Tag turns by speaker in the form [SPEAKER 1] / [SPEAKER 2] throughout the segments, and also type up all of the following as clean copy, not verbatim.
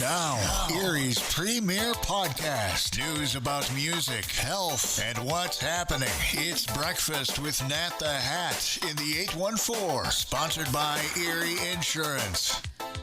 [SPEAKER 1] Now, Erie's premier podcast. News about music, health, and what's happening. It's Breakfast with Nat the Hat in the 814, sponsored by Erie Insurance.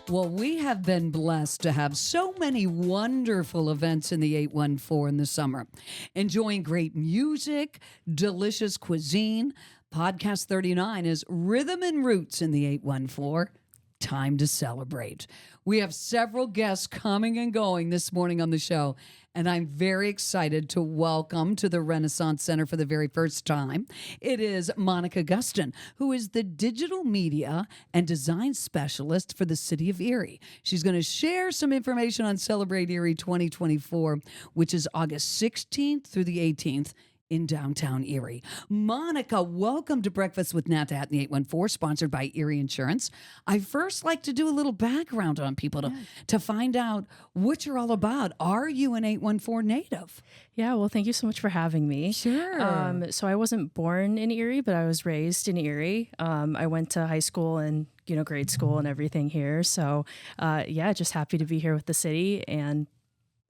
[SPEAKER 2] Well, we have been blessed to have so many wonderful events in the 814 in the summer. Enjoying great music, delicious cuisine. Podcast 39 is Rhythm and Roots in the 814. Time to celebrate. We have several guests coming and going this morning on the show, and I'm very excited to welcome to the Renaissance Center for the very first time. It is Monica Gustin, who is the digital media and design specialist for the city of Erie. She's going to share some information on Celebrate Erie 2024, which is August 16th through the 18th. In downtown Erie. Monica, welcome to Breakfast with Nat the Hat in the 814, sponsored by Erie Insurance. I first like to do a little background on people to find out what you're all about. Are you an 814 native?
[SPEAKER 3] Yeah, well, thank you so much for having me.
[SPEAKER 2] Sure.
[SPEAKER 3] So I wasn't born in Erie, but I was raised in Erie. I went to high school and grade school and everything here. So just happy to be here with the city and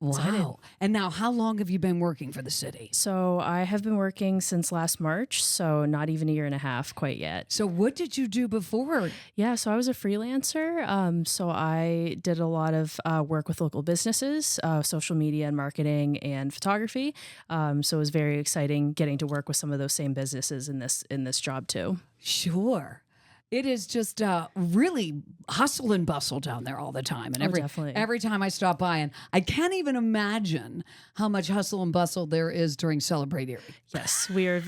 [SPEAKER 3] excited.
[SPEAKER 2] Wow. And now, how long have you been working for the city?
[SPEAKER 3] So I have been working since last March, so not even a year and a half quite yet.
[SPEAKER 2] So what did you do before?
[SPEAKER 3] Yeah, so I was a freelancer. So I did a lot of work with local businesses, social media and marketing and photography. So it was very exciting getting to work with some of those same businesses in this job too.
[SPEAKER 2] Sure. It is just really hustle and bustle down there all the time. And
[SPEAKER 3] definitely.
[SPEAKER 2] every time I stop by, and I can't even imagine how much hustle and bustle there is during Celebrate Erie.
[SPEAKER 3] Yes, we are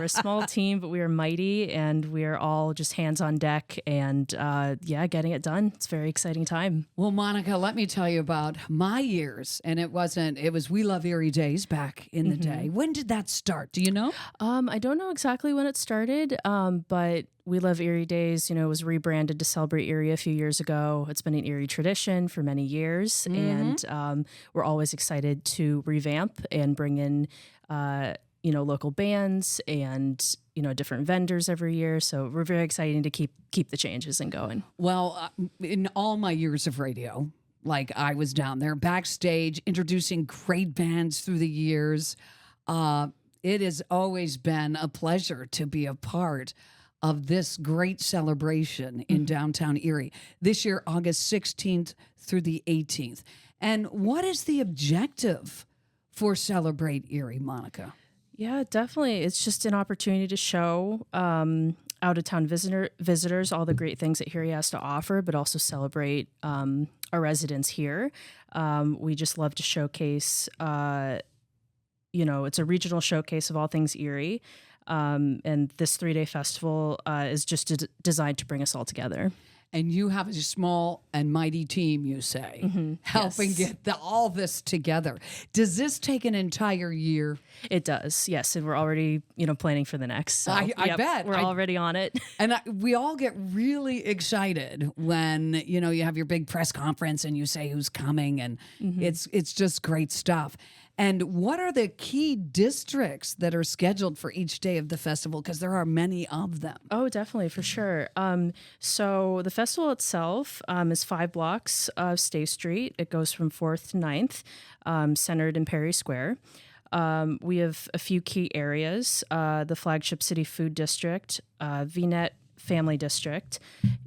[SPEAKER 3] a small team, but we are mighty, and we are all just hands on deck and getting it done. It's a very exciting time.
[SPEAKER 2] Well, Monica, let me tell you about my years. And it was We Love Erie Days back in the day. When did that start? Do you know?
[SPEAKER 3] I don't know exactly when it started, but We Love Erie Days, was rebranded to Celebrate Erie a few years ago. It's been an Erie tradition for many years, and we're always excited to revamp and bring in, local bands and different vendors every year. So we're very excited to keep the changes and going.
[SPEAKER 2] Well, in all my years of radio, like I was down there backstage introducing great bands through the years. It has always been a pleasure to be a part of this great celebration in downtown Erie. This year, August 16th through the 18th. And what is the objective for Celebrate Erie, Monica?
[SPEAKER 3] Yeah, definitely. It's just an opportunity to show out-of-town visitors all the great things that Erie has to offer, but also celebrate our residents here. We just love to showcase, it's a regional showcase of all things Erie. And this 3-day festival is just designed to bring us all together.
[SPEAKER 2] And you have a small and mighty team, you say, helping get all this together. Does this take an entire year?
[SPEAKER 3] It does, yes. And we're already, planning for the next. So,
[SPEAKER 2] I bet.
[SPEAKER 3] We're already on it.
[SPEAKER 2] And we all get really excited when, you have your big press conference and you say who's coming. And it's just great stuff. And what are the key districts that are scheduled for each day of the festival? Because there are many of them.
[SPEAKER 3] Oh, definitely, for sure. So the festival itself is 5 blocks of State Street. It goes from 4th to 9th, centered in Perry Square. We have a few key areas, the Flagship City Food District, VNet Family District,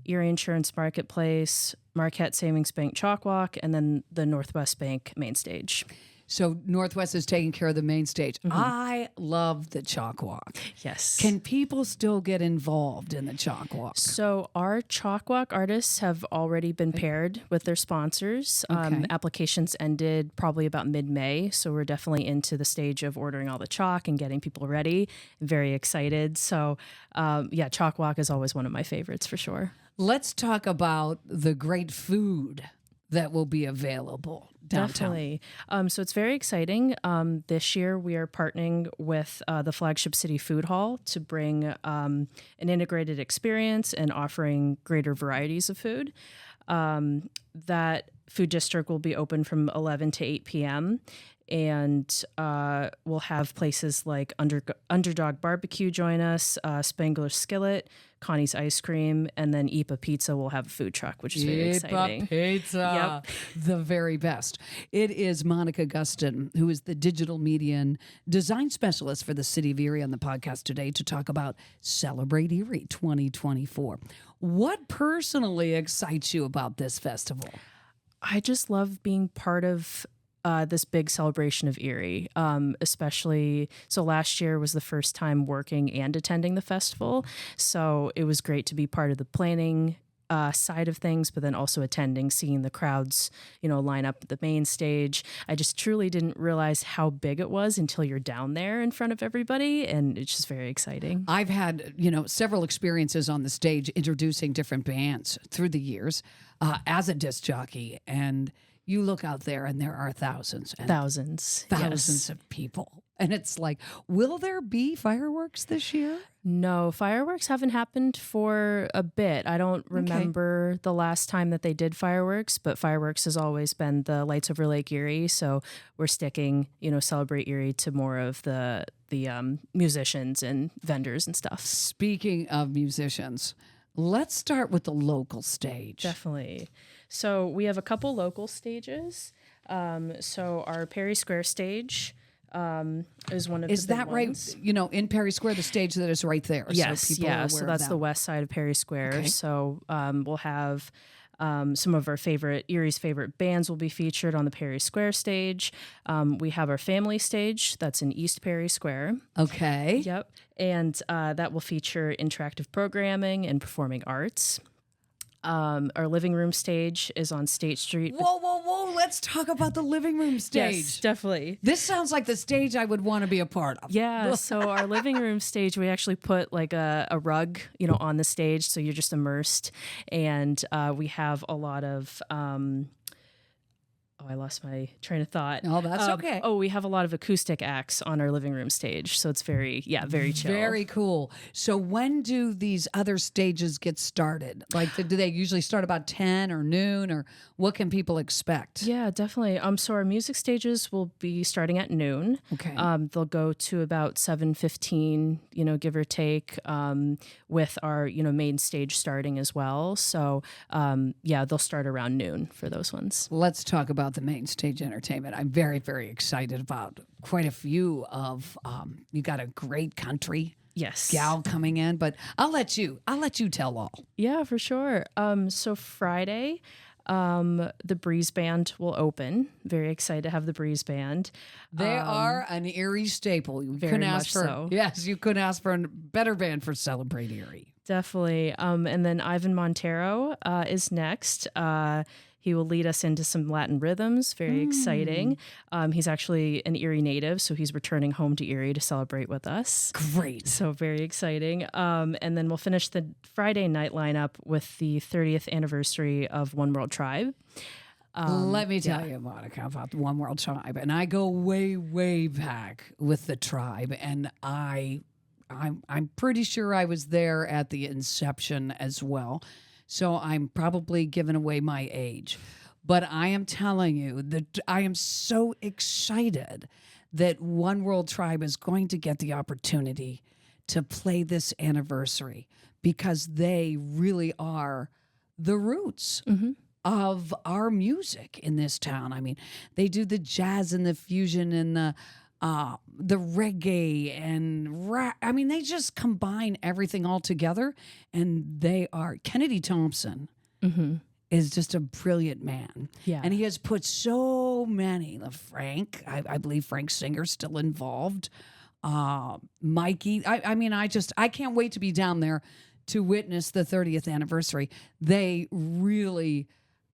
[SPEAKER 3] Erie Insurance Marketplace, Marquette Savings Bank Chalk Walk, and then the Northwest Bank Main Stage.
[SPEAKER 2] So Northwest is taking care of the main stage. I love the Chalk Walk.
[SPEAKER 3] Yes.
[SPEAKER 2] Can people still get involved in the Chalk Walk?
[SPEAKER 3] So our Chalk Walk artists have already been paired with their sponsors. Applications ended probably about mid-May. So we're definitely into the stage of ordering all the chalk and getting people ready. Very excited. So Chalk Walk is always one of my favorites for sure.
[SPEAKER 2] Let's talk about the great food that will be available downtown.
[SPEAKER 3] Definitely. So it's very exciting. This year we are partnering with the Flagship City Food Hall to bring an integrated experience and offering greater varieties of food. That food district will be open from 11 to 8 p.m. And we'll have places like Underdog Barbecue join us, Spangler's Skillet, Connie's Ice Cream, and then Ipa Pizza will have a food truck, which is very exciting.
[SPEAKER 2] Pizza, the very best. It is Monica Gustin, who is the digital media and design specialist for the City of Erie, on the podcast today to talk about Celebrate Erie 2024. What personally excites you about this festival?
[SPEAKER 3] I just love being part of this big celebration of Erie, especially. So last year was the first time working and attending the festival. So it was great to be part of the planning side of things, but then also attending, seeing the crowds, line up at the main stage. I just truly didn't realize how big it was until you're down there in front of everybody. And it's just very exciting.
[SPEAKER 2] I've had, several experiences on the stage introducing different bands through the years as a disc jockey. And you look out there and there are thousands
[SPEAKER 3] yes.
[SPEAKER 2] of people. And it's like, will there be fireworks this year?
[SPEAKER 3] No, fireworks haven't happened for a bit. I don't remember the last time that they did fireworks, but fireworks has always been the lights over Lake Erie. So we're sticking, Celebrate Erie to more of the musicians and vendors and stuff.
[SPEAKER 2] Speaking of musicians, let's start with the local stage.
[SPEAKER 3] Definitely. So we have a couple local stages. So our Perry Square stage is one of the big
[SPEAKER 2] that
[SPEAKER 3] ones.
[SPEAKER 2] right? In Perry Square, the stage that is right there.
[SPEAKER 3] Yes,
[SPEAKER 2] so people are aware
[SPEAKER 3] So
[SPEAKER 2] of
[SPEAKER 3] that's
[SPEAKER 2] that.
[SPEAKER 3] the west side of Perry Square.
[SPEAKER 2] Okay.
[SPEAKER 3] So we'll have some of our Erie's favorite bands will be featured on the Perry Square stage. We have our family stage that's in East Perry Square.
[SPEAKER 2] Okay.
[SPEAKER 3] Yep. And that will feature interactive programming and performing arts. Our living room stage is on State Street.
[SPEAKER 2] Whoa. Let's talk about the living room stage.
[SPEAKER 3] Yes, definitely.
[SPEAKER 2] This sounds like the stage I would want to be a part of.
[SPEAKER 3] Yeah, so our living room stage, we actually put like a rug, on the stage, so you're just immersed. And we have a lot of... I lost my train of thought.
[SPEAKER 2] Oh, that's okay.
[SPEAKER 3] We have a lot of acoustic acts on our living room stage. So it's very chill.
[SPEAKER 2] Very cool. So when do these other stages get started? Like, do they usually start about 10 or noon, or what can people expect?
[SPEAKER 3] Yeah, definitely. So our music stages will be starting at noon.
[SPEAKER 2] Okay.
[SPEAKER 3] They'll go to about 7:15, give or take, with our, main stage starting as well. So, they'll start around noon for those ones.
[SPEAKER 2] Let's talk about the main stage entertainment. I'm very, very excited about quite a few of, you got a great country gal coming in, but I'll let you tell all.
[SPEAKER 3] Yeah, for sure. So Friday, the Breeze Band will open. Very excited to have the Breeze Band.
[SPEAKER 2] They are an Erie staple. You couldn't ask for
[SPEAKER 3] so.
[SPEAKER 2] Yes, you couldn't ask for a better band for Celebrate Erie.
[SPEAKER 3] Definitely. And then Ivan Montero is next. He will lead us into some Latin rhythms. Very exciting. He's actually an Erie native, so he's returning home to Erie to celebrate with us.
[SPEAKER 2] Great.
[SPEAKER 3] So very exciting. And then we'll finish the Friday night lineup with the 30th anniversary of One World Tribe.
[SPEAKER 2] Let me tell you, Monica, about the One World Tribe. And I go way, way back with the tribe. And I'm pretty sure I was there at the inception as well. So I'm probably giving away my age. But I am telling you that I am so excited that One World Tribe is going to get the opportunity to play this anniversary, because they really are the roots of our music in this town. I mean, they do the jazz and the fusion and the reggae and rap. I mean, they just combine everything all together, and they are. Kennedy Thompson is just a brilliant man.
[SPEAKER 3] Yeah.
[SPEAKER 2] And he has put so many, Frank, I believe Frank Singer's still involved. Mikey, I can't wait to be down there to witness the 30th anniversary. They really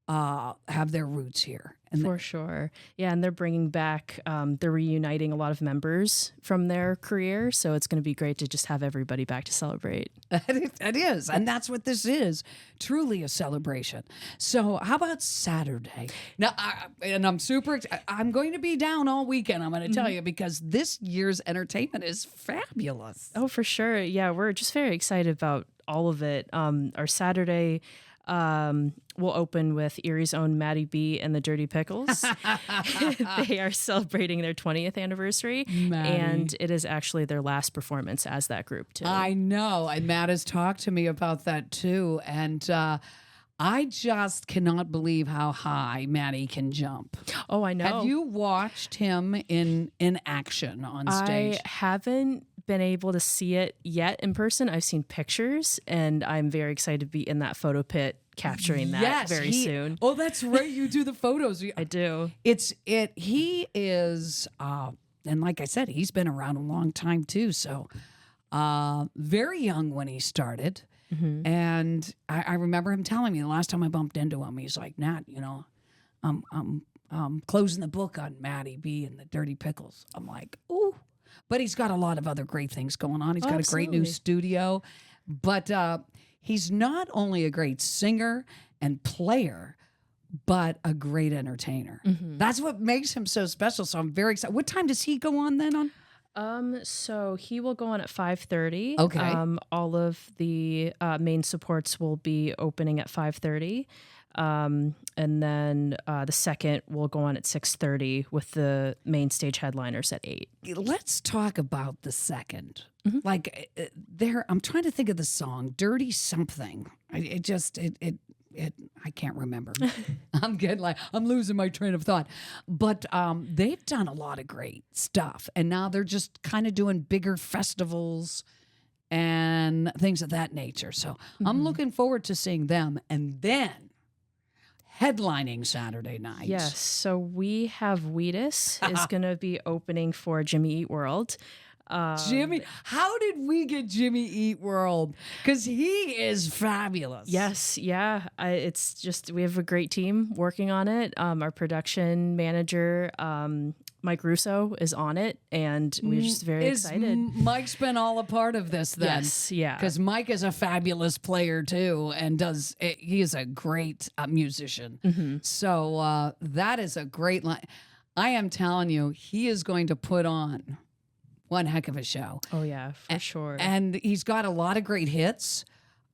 [SPEAKER 2] have their roots here. And
[SPEAKER 3] For sure. Yeah, and they're bringing back, they're reuniting a lot of members from their career. So it's going to be great to just have everybody back to celebrate.
[SPEAKER 2] It is. And that's what this is. Truly a celebration. So how about Saturday? Now, I'm going to be down all weekend, I'm going to tell you, because this year's entertainment is fabulous.
[SPEAKER 3] Oh, for sure. Yeah, we're just very excited about all of it. Our Saturday We'll open with Erie's own Maddie B and the Dirty Pickles. They are celebrating their 20th anniversary, and it is actually their last performance as that group too.
[SPEAKER 2] I know, and Matt has talked to me about that too, and I just cannot believe how high Maddie can jump.
[SPEAKER 3] Oh, I know.
[SPEAKER 2] Have you watched him in action on stage?
[SPEAKER 3] I haven't been able to see it yet in person. I've seen pictures, and I'm very excited to be in that photo pit capturing that very soon.
[SPEAKER 2] Oh, that's right. You do the photos.
[SPEAKER 3] I do.
[SPEAKER 2] He is, and like I said, he's been around a long time too. So, very young when he started. Mm-hmm. And I remember him telling me the last time I bumped into him, he's like, Nat, I'm closing the book on Maddie B and the Dirty Pickles. I'm like, ooh. But he's got a lot of other great things going on. He's got a great new studio. But he's not only a great singer and player, but a great entertainer. Mm-hmm. That's what makes him so special. So I'm very excited. What time does he go on then on?
[SPEAKER 3] So he will go on at 5:30.
[SPEAKER 2] Okay.
[SPEAKER 3] All of the main supports will be opening at 5:30. And then the second will go on at 6:30 with the main stage headliners at 8.
[SPEAKER 2] Let's talk about the second. Mm-hmm. Like I'm trying to think of the song, Dirty Something. I can't remember. I'm losing my train of thought. But they've done a lot of great stuff. And now they're just kind of doing bigger festivals and things of that nature. So I'm looking forward to seeing them. And then headlining Saturday night.
[SPEAKER 3] Yes. So we have Wheatus is going to be opening for Jimmy Eat World.
[SPEAKER 2] Jimmy, how did we get Jimmy Eat World? Because he is fabulous.
[SPEAKER 3] Yes, yeah. It's just we have a great team working on it. Our production manager, Mike Russo, is on it, and we're just very excited.
[SPEAKER 2] Mike's been all a part of this then?
[SPEAKER 3] Yes, yeah.
[SPEAKER 2] Because Mike is a fabulous player too, and he is a great musician. Mm-hmm. So that is a great line. I am telling you, he is going to put on one heck of a show.
[SPEAKER 3] Oh, yeah, for sure.
[SPEAKER 2] And he's got a lot of great hits.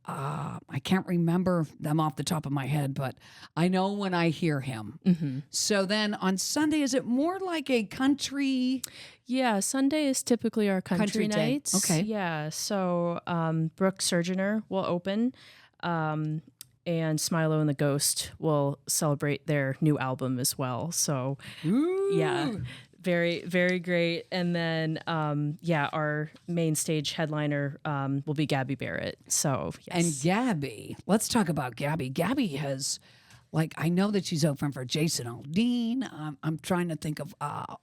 [SPEAKER 2] I can't remember them off the top of my head, but I know when I hear him. Mm-hmm. So then on Sunday, is it more like a country?
[SPEAKER 3] Yeah, Sunday is typically our country nights.
[SPEAKER 2] Day. Okay.
[SPEAKER 3] Yeah, so Brooke Surgeoner will open, and Smilo and the Ghost will celebrate their new album as well. So, yeah. Very, very great. And then, our main stage headliner will be Gabby Barrett. So, yes.
[SPEAKER 2] And Gabby, let's talk about Gabby. Gabby has, I know that she's open for Jason Aldean. I'm trying to think of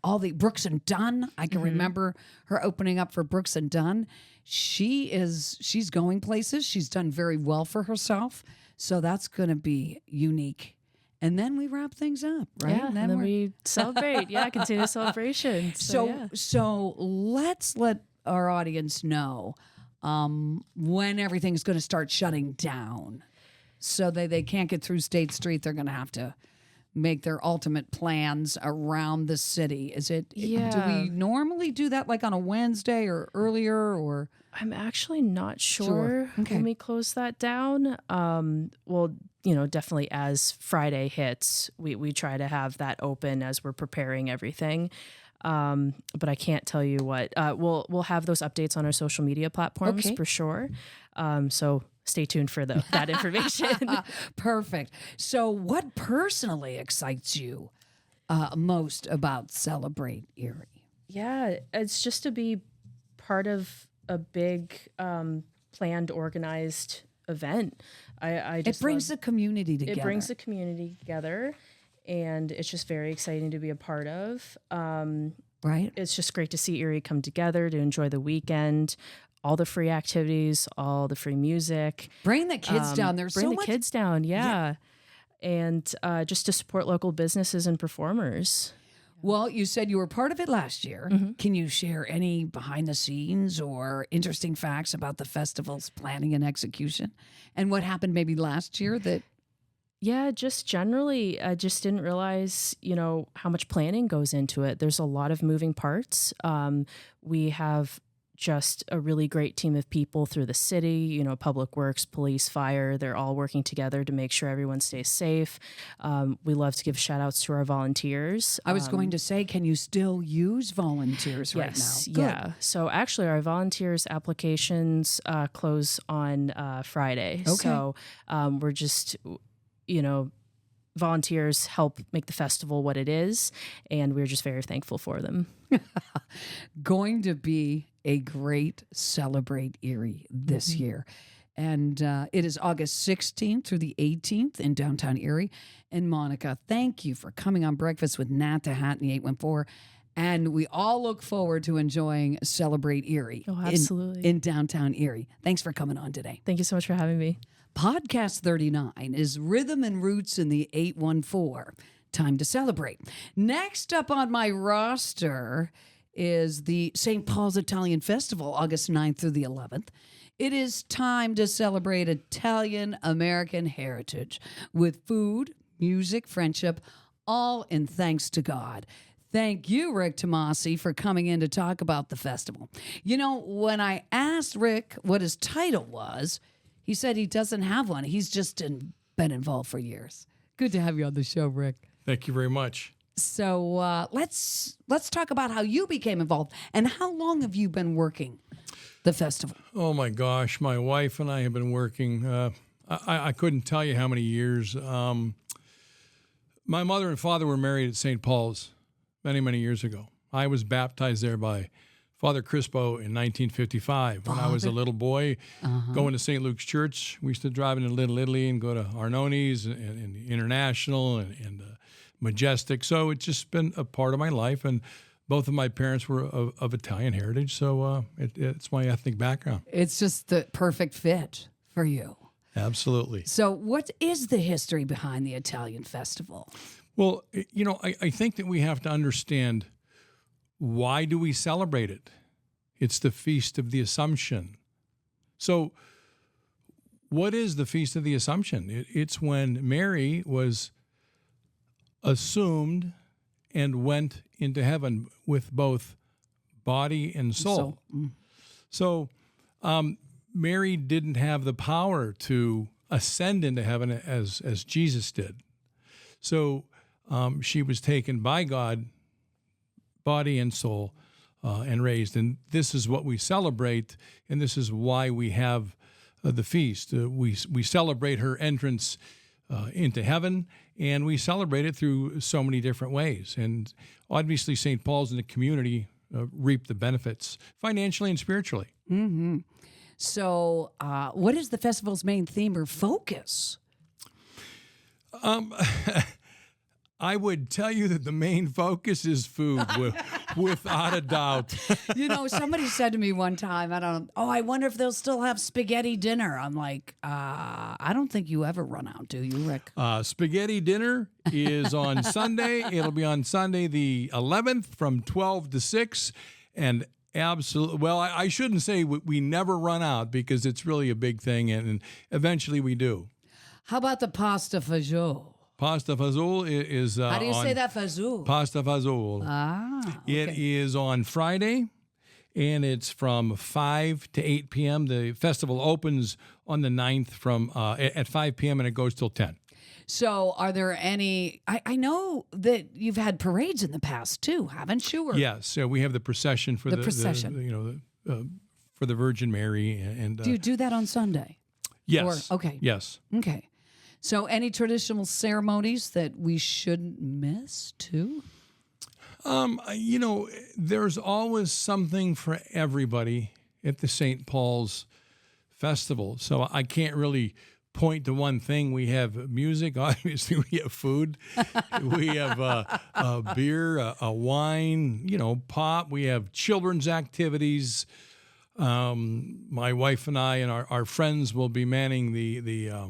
[SPEAKER 2] all the Brooks and Dunn. I can remember her opening up for Brooks and Dunn. She's going places. She's done very well for herself. So that's going to be unique. And then we wrap things up, right?
[SPEAKER 3] Yeah, and then we celebrate. Yeah, continue celebration.
[SPEAKER 2] So let's let our audience know when everything's going to start shutting down. So they can't get through State Street. They're going to have to make their ultimate plans around the city. Do we normally do that on a Wednesday or earlier or?
[SPEAKER 3] I'm actually not sure when we close that down. Definitely as Friday hits, we try to have that open as we're preparing everything. But I can't tell you what. We'll have those updates on our social media platforms for sure. So stay tuned for that information.
[SPEAKER 2] Perfect. So what personally excites you most about Celebrate Erie?
[SPEAKER 3] Yeah, it's just to be part of a big planned, organized event.
[SPEAKER 2] It brings the community together.
[SPEAKER 3] It brings the community together, and it's just very exciting to be a part of.
[SPEAKER 2] Right.
[SPEAKER 3] It's just great to see Erie come together to enjoy the weekend, all the free activities, all the free music.
[SPEAKER 2] Bring the kids down. There's
[SPEAKER 3] bring the kids down, yeah. And just to support local businesses and performers.
[SPEAKER 2] Well, you said you were part of it last year. Mm-hmm. Can you share any behind the scenes or interesting facts about the festival's planning and execution and what happened maybe last year that?
[SPEAKER 3] Yeah, just generally, I just didn't realize, how much planning goes into it. There's a lot of moving parts. We have just a really great team of people through the city, public works, police, fire. They're all working together to make sure everyone stays safe. We love to give shout outs to our volunteers.
[SPEAKER 2] I was going to say, can you still use volunteers right now?
[SPEAKER 3] Yes,
[SPEAKER 2] Good.
[SPEAKER 3] yeah. So actually, our volunteers applications close on Friday.
[SPEAKER 2] Okay.
[SPEAKER 3] So we're just, volunteers help make the festival what it is, and we're just very thankful for them.
[SPEAKER 2] Going to be a great Celebrate Erie this year. And it is August 16th through the 18th in downtown Erie. And Monica, thank you for coming on Breakfast with Nat the Hat in the 814. And we all look forward to enjoying Celebrate Erie
[SPEAKER 3] absolutely.
[SPEAKER 2] in downtown Erie. Thanks for coming on today.
[SPEAKER 3] Thank you so much for having me.
[SPEAKER 2] Podcast 39 is Rhythm and Roots in the 814. Time to celebrate. Next up on my roster is the St. Paul's Italian Festival, August 9th through the 11th. It is time to celebrate Italian American heritage with food, music, friendship, all in thanks to God. Thank you, Rick Tomasi, for coming in to talk about the festival. When I asked Rick what his title was, he said he doesn't have one. He's just been involved for years. Good to have you on the show, Rick.
[SPEAKER 4] Thank you very much.
[SPEAKER 2] So let's talk about how you became involved and how long have you been working the festival?
[SPEAKER 4] Oh my gosh, my wife and I have been working. I couldn't tell you how many years. My mother and father were married at St. Paul's many, many years ago. I was baptized there by Father Crispo in 1955 when I was a little boy going to St. Luke's Church. We used to drive into Little Italy and go to Arnoni's and International and Majestic. So it's just been a part of my life. And both of my parents were of Italian heritage. So it's my ethnic background.
[SPEAKER 2] It's just the perfect fit for you.
[SPEAKER 4] Absolutely.
[SPEAKER 2] So what is the history behind the Italian festival?
[SPEAKER 4] Well, I think that we have to understand, why do we celebrate it? It's the Feast of the Assumption. So what is the Feast of the Assumption? It's when Mary was assumed and went into heaven with both body and soul. So Mary didn't have the power to ascend into heaven as Jesus did. So she was taken by God, body and soul, and raised. And this is what we celebrate, and this is why we have the feast. We celebrate her entrance into heaven, and we celebrate it through so many different ways. And obviously, St. Paul's and the community reap the benefits financially and spiritually.
[SPEAKER 2] Mm-hmm. So what is the festival's main theme or focus?
[SPEAKER 4] I would tell you that the main focus is food, without a doubt.
[SPEAKER 2] Somebody said to me one time, I wonder if they'll still have spaghetti dinner. I'm like, I don't think you ever run out, do you, Rick?
[SPEAKER 4] Spaghetti dinner is on Sunday. It'll be on Sunday the 11th from 12 to 6. And absolutely, well, I shouldn't say we never run out, because it's really a big thing, and eventually we do.
[SPEAKER 2] How about the pasta fagioli?
[SPEAKER 4] Pasta fagioli is
[SPEAKER 2] how do you say that, fagioli?
[SPEAKER 4] Pasta fagioli.
[SPEAKER 2] Okay.
[SPEAKER 4] It is on Friday, and it's from 5 to 8 p.m. The festival opens on the 9th at 5 p.m. and it goes till 10.
[SPEAKER 2] So are there any, I know that you've had parades in the past too, haven't you?
[SPEAKER 4] Yes. So we have the procession for the
[SPEAKER 2] procession.
[SPEAKER 4] For the Virgin Mary. And
[SPEAKER 2] do you do that on Sunday?
[SPEAKER 4] Yes.
[SPEAKER 2] Okay.
[SPEAKER 4] Yes.
[SPEAKER 2] Okay. So any traditional ceremonies that we shouldn't miss too?
[SPEAKER 4] There's always something for everybody at the St. Paul's Festival. So I can't really point to one thing. We have music, obviously. We have food. We have a beer, a wine, pop. We have children's activities. My wife and I and our friends will be manning the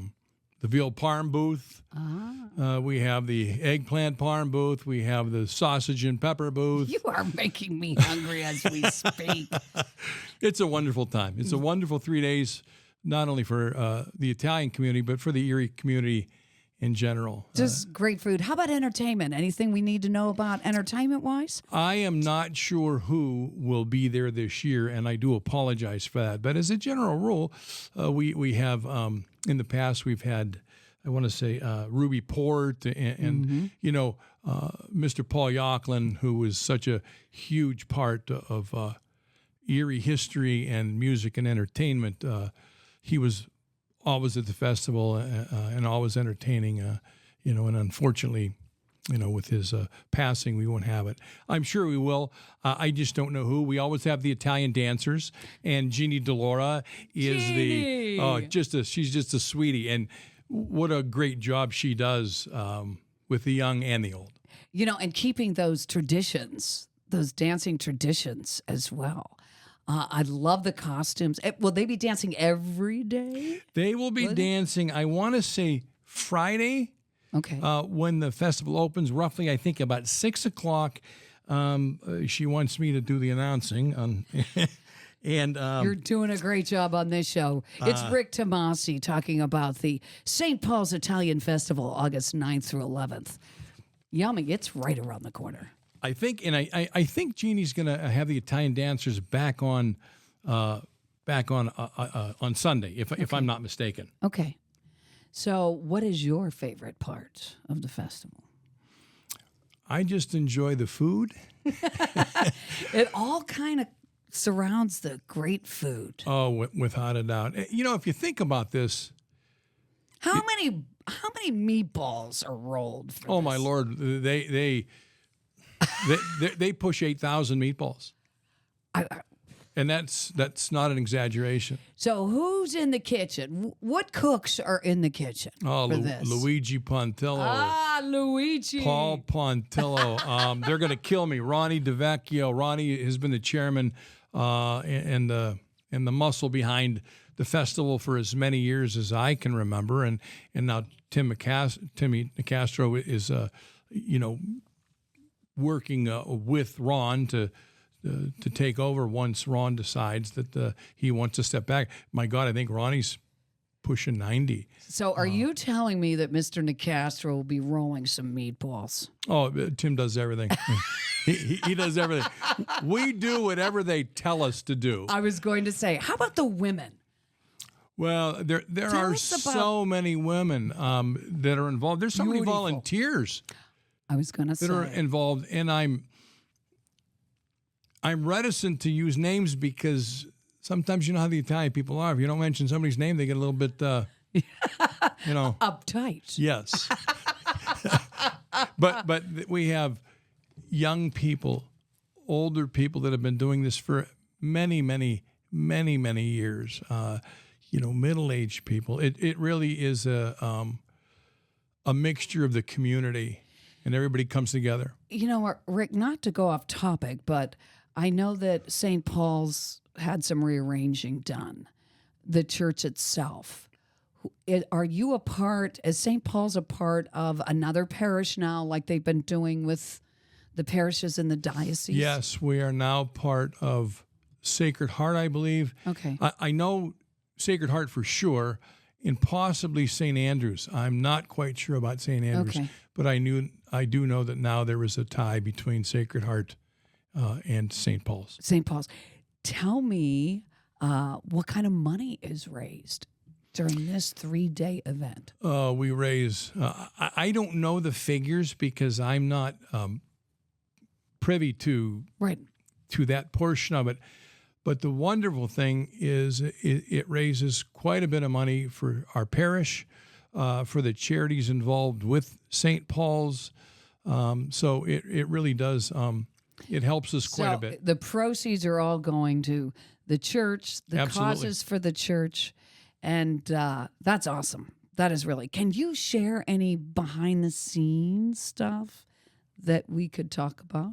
[SPEAKER 4] veal parm booth. We have the eggplant parm booth. We have the sausage and pepper booth.
[SPEAKER 2] You are making me hungry as we speak.
[SPEAKER 4] It's a wonderful time. It's a wonderful 3 days, not only for the Italian community, but for the Erie community in general.
[SPEAKER 2] Just great food. How about entertainment? Anything we need to know about entertainment-wise?
[SPEAKER 4] I am not sure who will be there this year, and I do apologize for that. But as a general rule, we have in the past we've had, I want to say, Ruby Port and Mr. Paul Yocklin, who was such a huge part of Erie history and music and entertainment. He was always at the festival and always entertaining, and unfortunately, with his passing, we won't have it. I'm sure we will. I just don't know who. We always have the Italian dancers, and Jeannie Delora is she's just a sweetie, and what a great job she does with the young and the old.
[SPEAKER 2] And keeping those traditions, those dancing traditions as well. I love the costumes. Will they be dancing every day?
[SPEAKER 4] They will be dancing, I want to say, Friday.
[SPEAKER 2] Okay.
[SPEAKER 4] When the festival opens, roughly, I think, about 6 o'clock. She wants me to do the announcing. And
[SPEAKER 2] you're doing a great job on this show. It's Rick Tomasi talking about the St. Paul's Italian Festival, August 9th through 11th. Yummy. It's right around the corner.
[SPEAKER 4] I think, and I think Jeannie's going to have the Italian dancers back on Sunday, if I'm not mistaken.
[SPEAKER 2] Okay. So, what is your favorite part of the festival?
[SPEAKER 4] I just enjoy the food.
[SPEAKER 2] It all kind of surrounds the great food.
[SPEAKER 4] Oh, without a doubt. If you think about this,
[SPEAKER 2] how many meatballs are rolled? For this?
[SPEAKER 4] My Lord, they push 8,000 meatballs, and that's not an exaggeration.
[SPEAKER 2] So who's in the kitchen? What cooks are in the kitchen for this?
[SPEAKER 4] Luigi Pontillo.
[SPEAKER 2] Luigi.
[SPEAKER 4] Paul Pontillo. They're going to kill me. Ronnie DeVecchio. Ronnie has been the chairman and the muscle behind the festival for as many years as I can remember, and now Timmy Nicastro is working with Ron to take over once Ron decides that he wants to step back. My God, I think Ronnie's pushing 90.
[SPEAKER 2] So are you telling me that Mr. Nicastro will be rolling some meatballs?
[SPEAKER 4] Oh, Tim does everything. he does everything. We do whatever they tell us to do.
[SPEAKER 2] I was going to say, how about the women?
[SPEAKER 4] Well, there are so many women that are involved. There's so many volunteers.
[SPEAKER 2] I was going to say
[SPEAKER 4] that are involved, and I'm reticent to use names because sometimes you know how the Italian people are. If you don't mention somebody's name, they get a little bit,
[SPEAKER 2] uptight.
[SPEAKER 4] Yes. But we have young people, older people that have been doing this for many, many, many, many years. Middle-aged people. It really is a mixture of the community. And everybody comes together.
[SPEAKER 2] Rick, not to go off topic, but I know that St. Paul's had some rearranging done, the church itself. Are you is St. Paul's a part of another parish now, like they've been doing with the parishes in the diocese?
[SPEAKER 4] Yes, we are now part of Sacred Heart, I believe.
[SPEAKER 2] Okay.
[SPEAKER 4] I know Sacred Heart for sure, and possibly St. Andrews. I'm not quite sure about St. Andrews, but I do know that now there is a tie between Sacred Heart and St. Paul's.
[SPEAKER 2] St. Paul's. Tell me what kind of money is raised during this 3-day event?
[SPEAKER 4] We raise, I don't know the figures because I'm not privy to that portion of it. But the wonderful thing is it raises quite a bit of money for our parish, for the charities involved with St. Paul's. So it really does. It helps us quite a bit.
[SPEAKER 2] The proceeds are all going to the church, the
[SPEAKER 4] Absolutely.
[SPEAKER 2] causes for the church, and that's awesome. That is really. Can you share any behind-the-scenes stuff that we could talk about?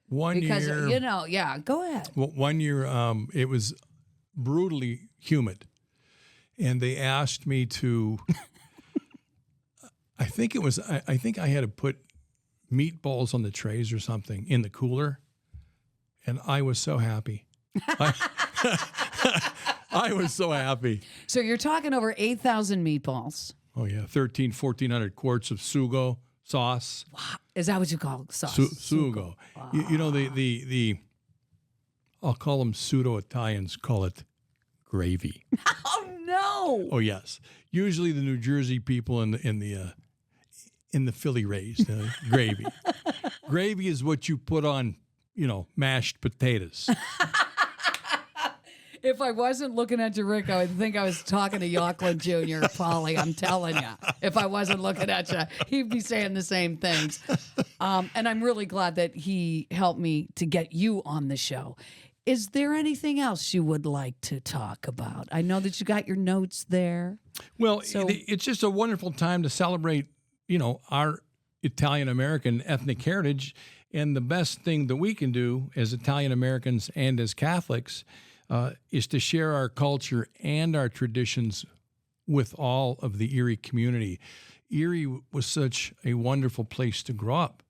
[SPEAKER 2] Because,
[SPEAKER 4] year,
[SPEAKER 2] go ahead.
[SPEAKER 4] Well, 1 year, it was brutally humid, and they asked me to. I think I had to put meatballs on the trays or something in the cooler, and I was so happy. I was so happy.
[SPEAKER 2] So you're talking over 8,000 meatballs.
[SPEAKER 4] Oh, yeah. 1,400 quarts of sugo sauce.
[SPEAKER 2] Wow. Is that what you call sauce?
[SPEAKER 4] Sugo. You know, the I'll call them pseudo-Italians, call it gravy.
[SPEAKER 2] Oh, no.
[SPEAKER 4] Oh, yes. Usually the New Jersey people in the Philly raised gravy. Gravy is what you put on, mashed potatoes.
[SPEAKER 2] If I wasn't looking at you, Rick, I would think I was talking to Yockland Jr., Polly. I'm telling you. If I wasn't looking at you, he'd be saying the same things. And I'm really glad that he helped me to get you on the show. Is there anything else you would like to talk about? I know that you got your notes there.
[SPEAKER 4] Well, it's just a wonderful time to celebrate, our Italian-American ethnic heritage. And the best thing that we can do as Italian-Americans and as Catholics is to share our culture and our traditions with all of the Erie community. Erie was such a wonderful place to grow up.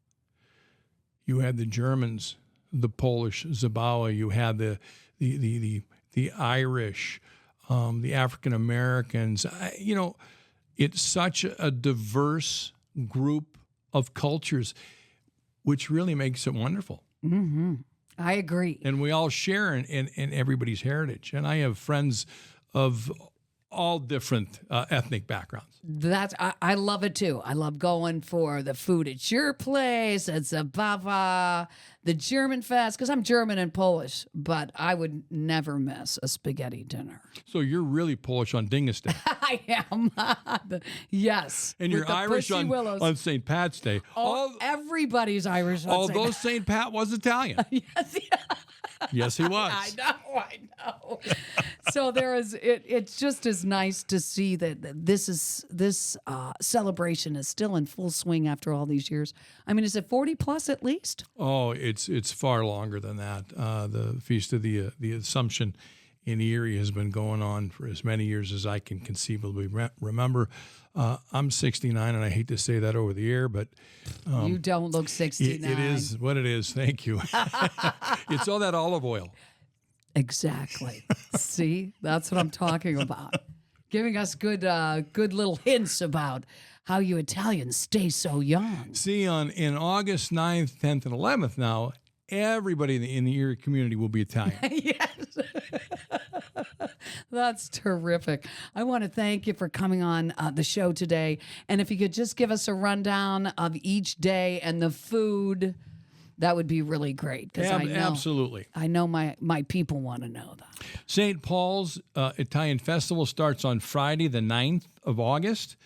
[SPEAKER 4] You had the Germans, the Polish, Zabawa. You had the Irish, the African Americans. It's such a diverse group of cultures, which really makes it wonderful.
[SPEAKER 2] Mm-hmm. I agree.
[SPEAKER 4] And we all share in everybody's heritage. And I have friends of all different ethnic backgrounds.
[SPEAKER 2] I love it too. I love going for the food at your place, at Zabawa, the German fest, because I'm German and Polish, but I would never miss a spaghetti dinner.
[SPEAKER 4] So you're really Polish on Dingus Day.
[SPEAKER 2] I am. Yes.
[SPEAKER 4] And you're Irish on St. Pat's Day.
[SPEAKER 2] Everybody's Irish on
[SPEAKER 4] Although St. Pat was Italian.
[SPEAKER 2] Yes, yeah.
[SPEAKER 4] Yes, he was.
[SPEAKER 2] I know. So it's just as nice to see that this celebration is still in full swing after all these years. I mean, is it 40 plus at least?
[SPEAKER 4] Oh, it's far longer than that. The Feast of the Assumption in Erie has been going on for as many years as I can conceivably remember. I'm 69, and I hate to say that over the air, but
[SPEAKER 2] you don't look 69.
[SPEAKER 4] It is what it is. Thank you. It's all that olive oil.
[SPEAKER 2] Exactly. See, that's what I'm talking about. Giving us good little hints about how you Italians stay so young.
[SPEAKER 4] See, in August 9th, 10th, and 11th now, everybody in the Erie community will be Italian.
[SPEAKER 2] Yes. That's terrific. I want to thank you for coming on the show today. And if you could just give us a rundown of each day and the food, that would be really great.
[SPEAKER 4] Absolutely.
[SPEAKER 2] I know my people want to know that.
[SPEAKER 4] St. Paul's Italian Festival starts on Friday, the 9th of August.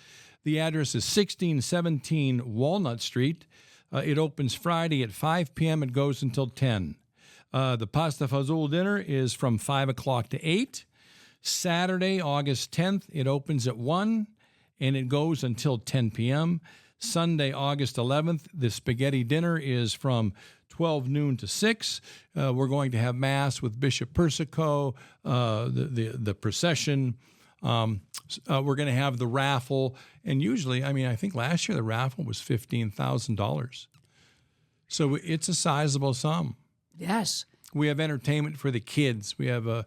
[SPEAKER 4] The address is 1617 Walnut Street. It opens Friday at 5 p.m. It goes until 10. The Pasta Fazool dinner is from 5 o'clock to 8. Saturday, August 10th, it opens at 1, and it goes until 10 p.m. Sunday, August 11th, the spaghetti dinner is from 12 noon to 6. We're going to have Mass with Bishop Persico, the procession. We're going to have the raffle. And usually, I think last year the raffle was $15,000. So it's a sizable sum.
[SPEAKER 2] Yes.
[SPEAKER 4] We have entertainment for the kids. We have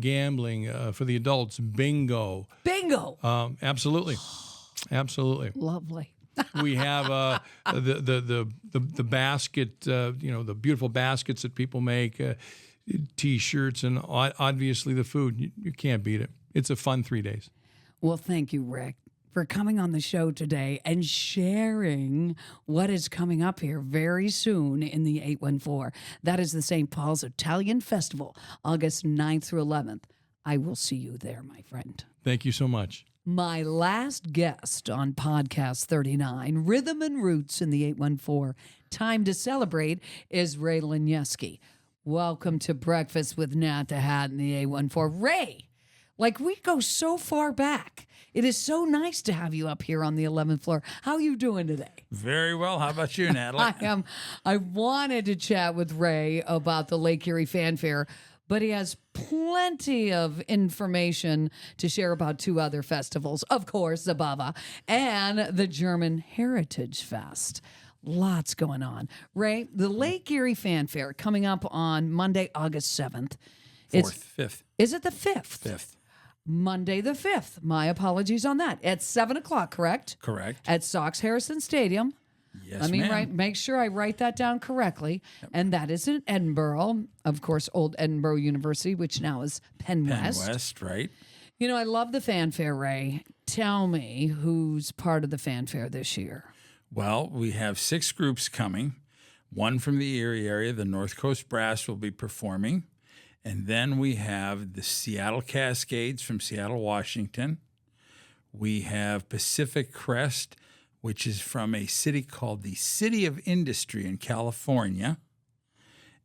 [SPEAKER 4] gambling for the adults. Bingo. Absolutely. Absolutely.
[SPEAKER 2] Lovely.
[SPEAKER 4] We have the basket, the beautiful baskets that people make, T-shirts, and obviously the food. You can't beat it. It's a fun 3 days.
[SPEAKER 2] Well, thank you, Rick, for coming on the show today and sharing what is coming up here very soon in the 814. That is the St. Paul's Italian Festival, August 9th through 11th. I will see you there, my friend.
[SPEAKER 4] Thank you so much.
[SPEAKER 2] My last guest on Podcast 39, Rhythm and Roots in the 814, Time to Celebrate, is Ray Laniewski. Welcome to Breakfast with Nat the Hat in the 814. Ray, we go so far back. It is so nice to have you up here on the 11th floor. How are you doing today?
[SPEAKER 5] Very well. How about you, Natalie?
[SPEAKER 2] I wanted to chat with Ray about the Lake Erie Fanfare, but he has plenty of information to share about two other festivals. Of course, Zabawa and the German Heritage Fest. Lots going on. Ray, the Lake Erie Fanfare coming up on Monday, August 7th.
[SPEAKER 5] Fifth.
[SPEAKER 2] Is it the 5th?
[SPEAKER 5] 5th.
[SPEAKER 2] Monday the 5th. My apologies on that. At 7 o'clock, correct?
[SPEAKER 5] Correct.
[SPEAKER 2] At Sox Harrison Stadium.
[SPEAKER 5] Yes,
[SPEAKER 2] Let me
[SPEAKER 5] ma'am.
[SPEAKER 2] make sure I write that down correctly. Yep. And that is in Edinburgh, of course, old Edinburgh University, which now is Penn West.
[SPEAKER 5] West, right?
[SPEAKER 2] You know, I love the fanfare, Ray. Tell me who's part of the fanfare this year.
[SPEAKER 5] Well, we have 6 groups coming. One from the Erie area, the North Coast Brass will be performing. And then we have the Seattle Cascades from Seattle, Washington. We have Pacific Crest, which is from a city called the City of Industry in California.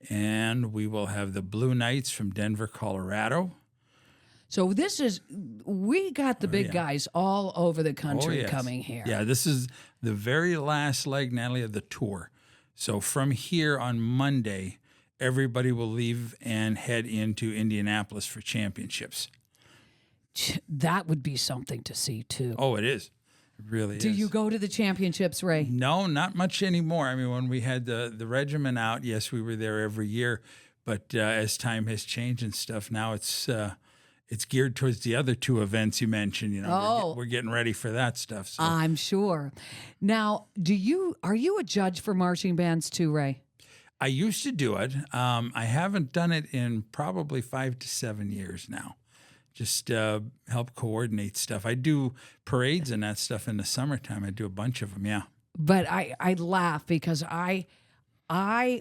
[SPEAKER 5] And we will have the Blue Knights from Denver, Colorado.
[SPEAKER 2] So we got the big guys all over the country coming here.
[SPEAKER 5] Yeah, this is the very last leg, Natalie, of the tour. So from here on Monday, everybody will leave and head into Indianapolis for championships.
[SPEAKER 2] That would be something to see, too.
[SPEAKER 5] Oh, it is. It really is.
[SPEAKER 2] Do you go to the championships, Ray?
[SPEAKER 5] No, not much anymore. I mean, when we had the regiment out, yes, we were there every year. But as time has changed and stuff, now it's geared towards the other 2 events you mentioned. You know, we're getting ready for that stuff. So.
[SPEAKER 2] I'm sure. Now, are you a judge for marching bands too, Ray?
[SPEAKER 5] I used to do it. I haven't done it in probably 5 to 7 years now. Just help coordinate stuff. I do parades and that stuff in the summertime. I do a bunch of them, yeah.
[SPEAKER 2] But I laugh because I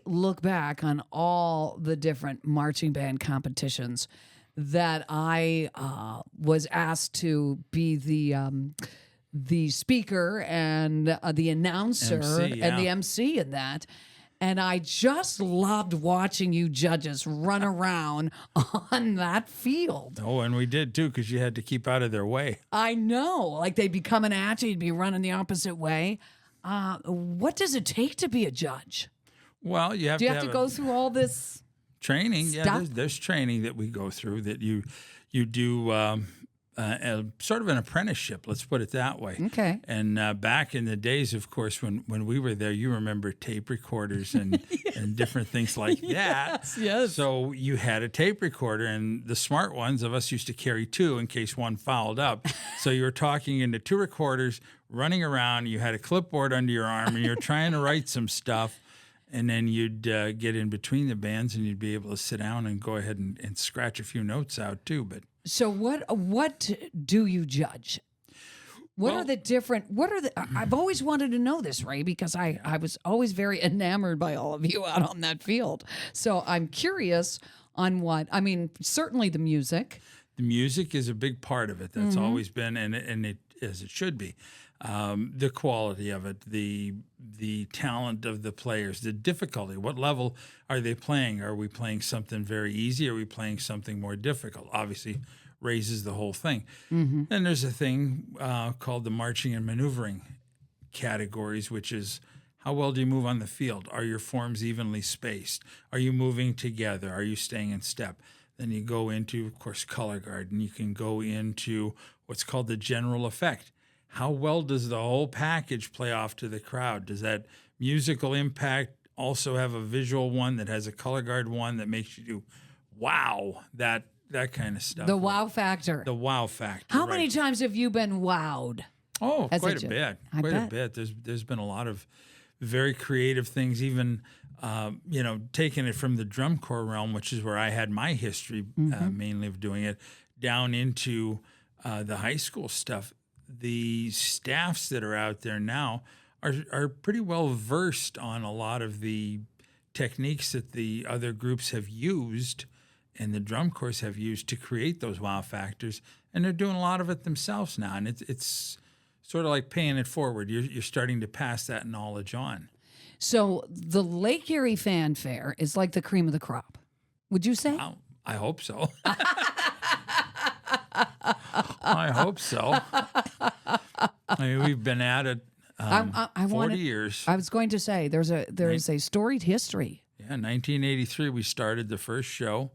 [SPEAKER 2] look back on all the different marching band competitions that I was asked to be the speaker and the announcer
[SPEAKER 5] MC,
[SPEAKER 2] and the MC in that. And I just loved watching you judges run around on that field.
[SPEAKER 5] Oh, and we did too, because you had to keep out of their way.
[SPEAKER 2] I know. Like they'd be coming at you, you'd be running the opposite way. What does it take to be a judge?
[SPEAKER 5] Well, you have
[SPEAKER 2] Do you have to go through all this
[SPEAKER 5] training?
[SPEAKER 2] stuff?
[SPEAKER 5] Yeah, there's training that we go through that you do sort of an apprenticeship, let's put it that way.
[SPEAKER 2] Okay.
[SPEAKER 5] And back in the days, of course, when we were there, you remember tape recorders and, and different things like that.
[SPEAKER 2] Yes.
[SPEAKER 5] So you had a tape recorder, and the smart ones of us used to carry 2 in case one fouled up. So you were talking into 2 recorders, running around. You had a clipboard under your arm, and you're trying to write some stuff. And then you'd get in between the bands, and you'd be able to sit down and go ahead and scratch a few notes out too. But
[SPEAKER 2] so what do you judge? What are the I've always wanted to know this, Ray, because I was always very enamored by all of you out on that field. So I'm curious on certainly the music.
[SPEAKER 5] The music is a big part of it. That's always been, and it as it should be. The quality of it, the talent of the players, the difficulty. What level are they playing? Are we playing something very easy? Are we playing something more difficult? Obviously, raises the whole thing. Then there's a thing called the marching and maneuvering categories, which is how well do you move on the field? Are your forms evenly spaced? Are you moving together? Are you staying in step? Then you go into, of course, color guard, and you can go into what's called the general effect. How well does the whole package play off to the crowd? Does that musical impact also have a visual one that has a color guard one that makes you do, wow, that kind of stuff?
[SPEAKER 2] The wow factor.
[SPEAKER 5] The wow factor.
[SPEAKER 2] How many times have you been wowed?
[SPEAKER 5] Oh,
[SPEAKER 2] as
[SPEAKER 5] quite a bit. Quite a bit. There's been a lot of very creative things, even taking it from the drum corps realm, which is where I had my history mainly of doing it, down into the high school stuff. The staffs that are out there now are pretty well versed on a lot of the techniques that the other groups have used and the drum corps have used to create those wow factors, and they're doing a lot of it themselves now. And it's sort of like paying it forward. You're starting to pass that knowledge on. So
[SPEAKER 2] the Lake Erie Fanfare is like the cream of the crop, would you say?
[SPEAKER 5] Well, I hope so. I hope so. I mean, we've been at it 40 years.
[SPEAKER 2] I was going to say there is a storied history.
[SPEAKER 5] Yeah, 1983 we started the first show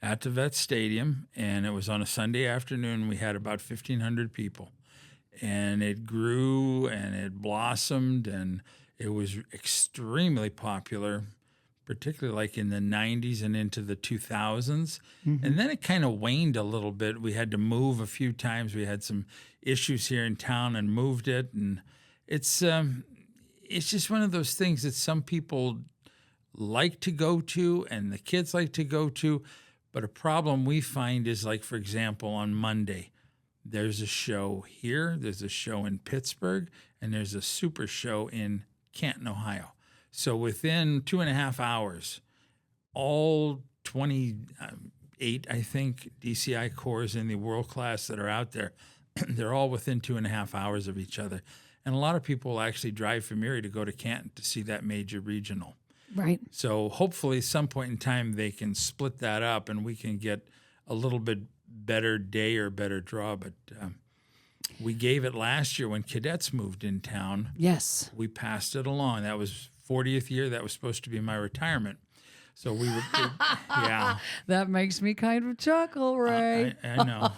[SPEAKER 5] at the Vet Stadium, and it was on a Sunday afternoon. We had about 1,500 people, and it grew and it blossomed, and it was extremely popular. particularly like in the 90s and into the 2000s. And then it kind of waned a little bit. We had to move a few times. We had some issues here in town and moved it. And it's just one of those things that some people like to go to and the kids like to go to. But a problem we find is, like, for example, on Monday, there's a show here, there's a show in Pittsburgh, and there's a super show in Canton, Ohio. So within 2.5 hours, all 28, I think, DCI cores in the world class that are out there, they're all within 2.5 hours of each other. And a lot of people will actually drive from Erie to go to Canton to see that major regional.
[SPEAKER 2] Right.
[SPEAKER 5] So hopefully some point in time they can split that up and we can get a little bit better day or better draw. But we gave it last year when cadets moved in town.
[SPEAKER 2] Yes.
[SPEAKER 5] We passed it along. That was 40th year. That was supposed to be my retirement. So we were, yeah.
[SPEAKER 2] That makes me kind of chuckle, Ray.
[SPEAKER 5] I know.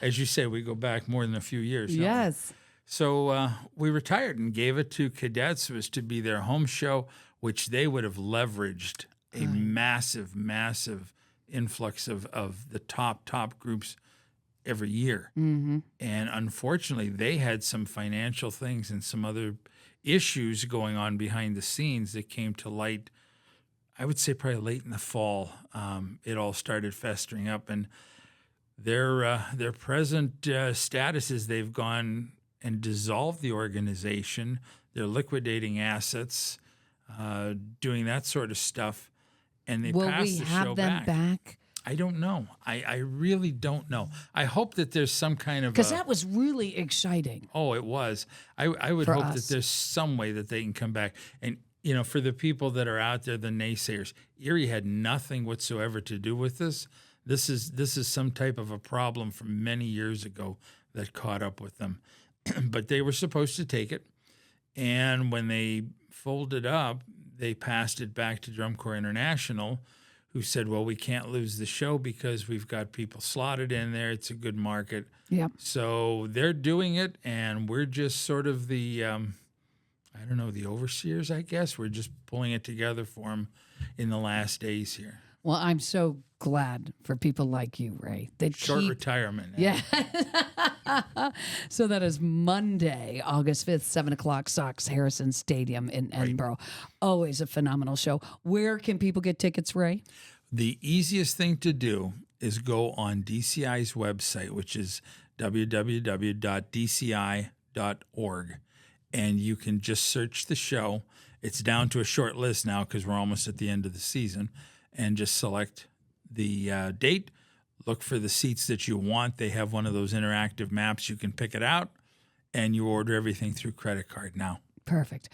[SPEAKER 5] As you say, we go back more than a few years. don't we?
[SPEAKER 2] Yes.
[SPEAKER 5] So we retired and gave it to cadets. It was to be their home show, which they would have leveraged a massive, massive influx of the top groups every year. And unfortunately, they had some financial things and some other issues going on behind the scenes that came to light, I would say probably late in the fall. It all started festering up. And their present status is they've gone and dissolved the organization. They're liquidating assets, doing that sort of stuff, and they
[SPEAKER 2] Will
[SPEAKER 5] passed
[SPEAKER 2] we
[SPEAKER 5] the
[SPEAKER 2] have
[SPEAKER 5] show
[SPEAKER 2] them back?
[SPEAKER 5] I don't know. I really don't know. I hope that there's some kind of
[SPEAKER 2] Because that was really exciting.
[SPEAKER 5] Oh, it was. I would
[SPEAKER 2] For
[SPEAKER 5] hope
[SPEAKER 2] us.
[SPEAKER 5] that there's some way that they can come back. And, you know, for the people that are out there, the naysayers, Erie had nothing whatsoever to do with this. This is some type of a problem from many years ago that caught up with them. But they were supposed to take it. And when they folded up, they passed it back to Drum Corps International, who said, well, we can't lose the show because we've got people slotted in there. It's a good market.
[SPEAKER 2] Yep.
[SPEAKER 5] So they're doing it, and we're just sort of the, the overseers, I guess. We're just pulling it together for them in the last days here.
[SPEAKER 2] Well, I'm so glad for people like you, Ray. That
[SPEAKER 5] Short retirement.
[SPEAKER 2] Yeah. So that is Monday, August 5th, 7 o'clock, Sox Harrison Stadium in Edinburgh. Always a phenomenal show. Where can people get tickets, Ray?
[SPEAKER 5] The easiest thing to do is go on DCI's website, which is www.dci.org, and you can just search the show. It's down to a short list now because we're almost at the end of the season, and just select the date. Look for the seats that you want. They have one of those interactive maps. You can pick it out, and you order everything through credit card now.
[SPEAKER 2] Perfect.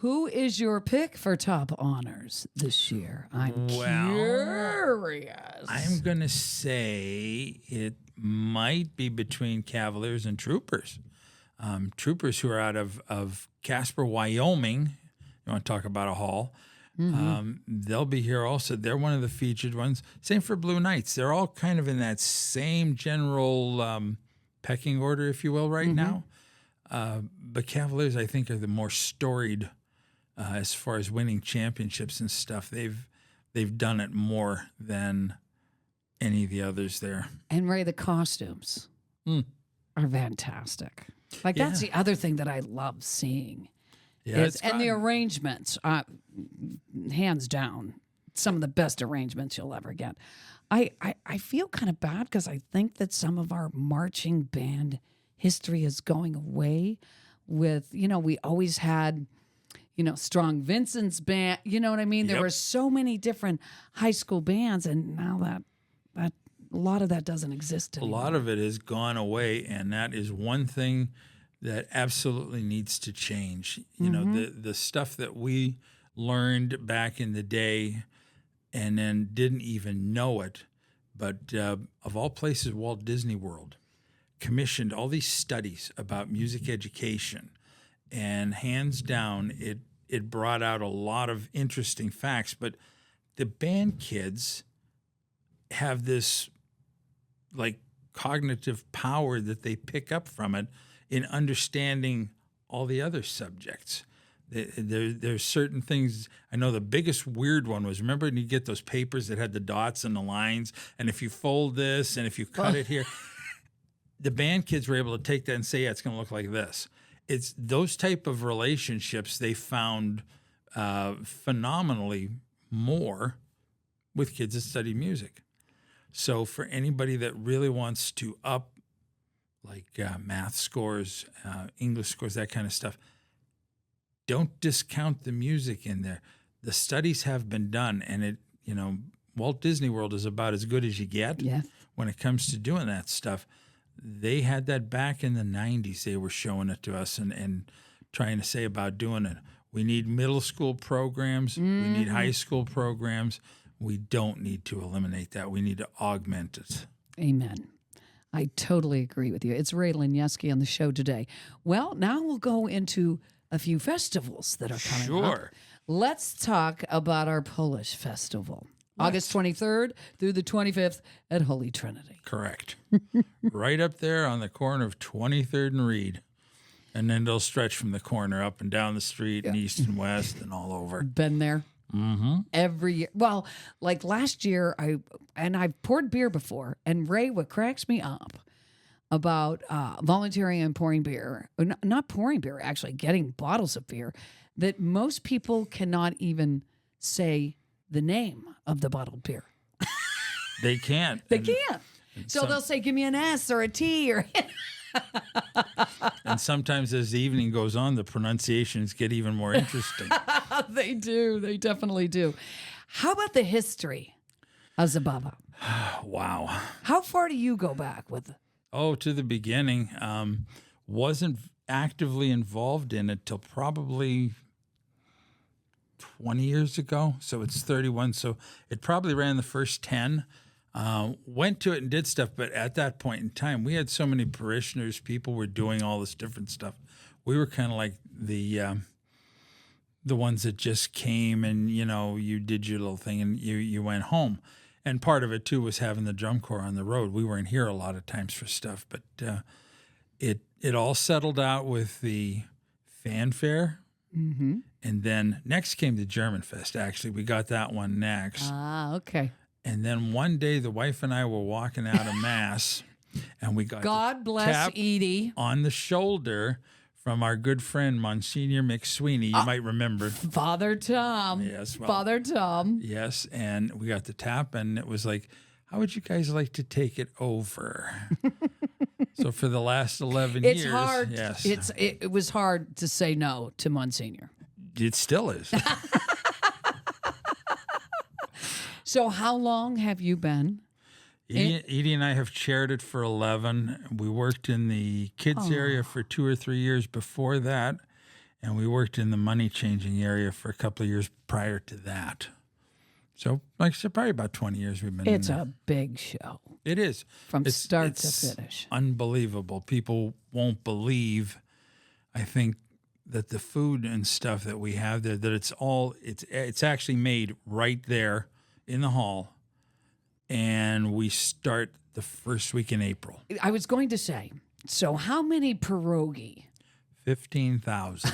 [SPEAKER 2] Who is your pick for top honors this year? I'm curious.
[SPEAKER 5] I'm going to say it might be between Cavaliers and Troopers. Troopers who are out of Casper, Wyoming. You want to talk about a haul? They'll be here also. They're one of the featured ones. Same for Blue Knights. They're all kind of in that same general pecking order, if you will, right now. But Cavaliers, I think, are the more storied as far as winning championships and stuff. They've done it more than any of the others there.
[SPEAKER 2] And Ray, the costumes are fantastic. Like, that's the other thing that I love seeing.
[SPEAKER 5] Yeah,
[SPEAKER 2] And the arrangements, hands down, some of the best arrangements you'll ever get. I feel kind of bad because I think that some of our marching band history is going away with, we always had, Strong Vincent's band, you know what I mean? There were so many different high school bands, and now that a lot of that doesn't exist anymore.
[SPEAKER 5] A lot of it has gone away, and that is one thing that absolutely needs to change. You know, the stuff that we learned back in the day and then didn't even know it, but of all places, Walt Disney World commissioned all these studies about music education, and hands down, it brought out a lot of interesting facts. But the band kids have this like cognitive power that they pick up from it in understanding all the other subjects. There's certain things. I know the biggest weird one was, remember when you get those papers that had the dots and the lines, and if you fold this and if you cut it here, the band kids were able to take that and say, yeah, it's going to look like this. It's those type of relationships they found phenomenally more with kids that study music. So for anybody that really wants to up like math scores, English scores, that kind of stuff, don't discount the music in there. The studies have been done, and Walt Disney World is about as good as you get when it comes to doing that stuff. They had that back in the 90s. They were showing it to us and trying to say about doing it. We need middle school programs. We need high school programs. We don't need to eliminate that. We need to augment it.
[SPEAKER 2] Amen. I totally agree with you. It's Ray Liniewski on the show today. Well, now we'll go into a few festivals that are coming up. Let's talk about our Polish festival. August 23rd through the 25th at Holy Trinity.
[SPEAKER 5] Correct. Right up there on the corner of 23rd and Reed. And then they'll stretch from the corner up and down the street and east and west and all over.
[SPEAKER 2] Been there.
[SPEAKER 5] Mm-hmm.
[SPEAKER 2] Every year. Well, like last year, I've poured beer before, and Ray, what cracks me up about volunteering and pouring beer, or not pouring beer, actually getting bottles of beer, that most people cannot even say the name of the bottled beer.
[SPEAKER 5] They can't.
[SPEAKER 2] They can't. So they'll say, give me an S or a T or...
[SPEAKER 5] And sometimes as the evening goes on, the pronunciations get even more interesting.
[SPEAKER 2] They do. They definitely do. How about the history of Zabava?
[SPEAKER 5] Wow.
[SPEAKER 2] How far do you go back with it?
[SPEAKER 5] Oh, to the beginning. Wasn't actively involved in it till probably 20 years ago. So it's 31. So it probably ran the first 10. Went to it and did stuff, but at that point in time, we had so many parishioners. People were doing all this different stuff. We were kind of like the ones that just came and you did your little thing and you went home. And part of it too was having the drum corps on the road. We weren't here a lot of times for stuff, but it all settled out with the fanfare.
[SPEAKER 2] Mm-hmm.
[SPEAKER 5] And then next came the German Fest. Actually, we got that one next.
[SPEAKER 2] Ah, okay.
[SPEAKER 5] And then one day, the wife and I were walking out of Mass, and we got
[SPEAKER 2] God bless Edie
[SPEAKER 5] on the shoulder from our good friend Monsignor McSweeney. You might remember
[SPEAKER 2] Father Tom.
[SPEAKER 5] Yes, well,
[SPEAKER 2] Father Tom.
[SPEAKER 5] Yes, and we got the tap, and it was like, "How would you guys like to take it over?" So for the last 11 years,
[SPEAKER 2] It's hard.
[SPEAKER 5] Yes,
[SPEAKER 2] it was hard to say no to Monsignor.
[SPEAKER 5] It still is.
[SPEAKER 2] So how long have you been?
[SPEAKER 5] Edie and I have chaired it for 11. We worked in the kids area for 2 or 3 years before that, and we worked in the money changing area for a couple of years prior to that. So, like I said, probably about 20 years we've been
[SPEAKER 2] It's
[SPEAKER 5] in there.
[SPEAKER 2] a big show.
[SPEAKER 5] It is.
[SPEAKER 2] From start
[SPEAKER 5] it's
[SPEAKER 2] to finish.
[SPEAKER 5] Unbelievable. People won't believe, I think, that the food and stuff that we have there, that it's actually made right there in the hall, and we start the first week in April.
[SPEAKER 2] I was going to say, so how many pierogi?
[SPEAKER 5] 15,000.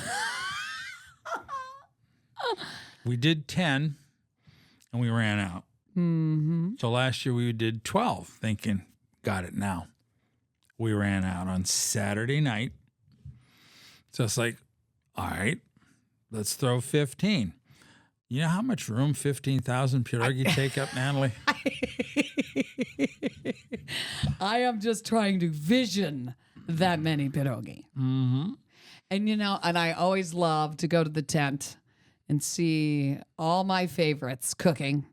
[SPEAKER 5] We did 10, and we ran out.
[SPEAKER 2] Mm-hmm.
[SPEAKER 5] So last year we did 12, thinking, got it now. We ran out on Saturday night. So it's like, all right, let's throw 15. You know how much room 15,000 pierogi take up, Natalie?
[SPEAKER 2] I am just trying to vision that many pierogi.
[SPEAKER 5] Mm-hmm.
[SPEAKER 2] And, and I always love to go to the tent and see all my favorites cooking.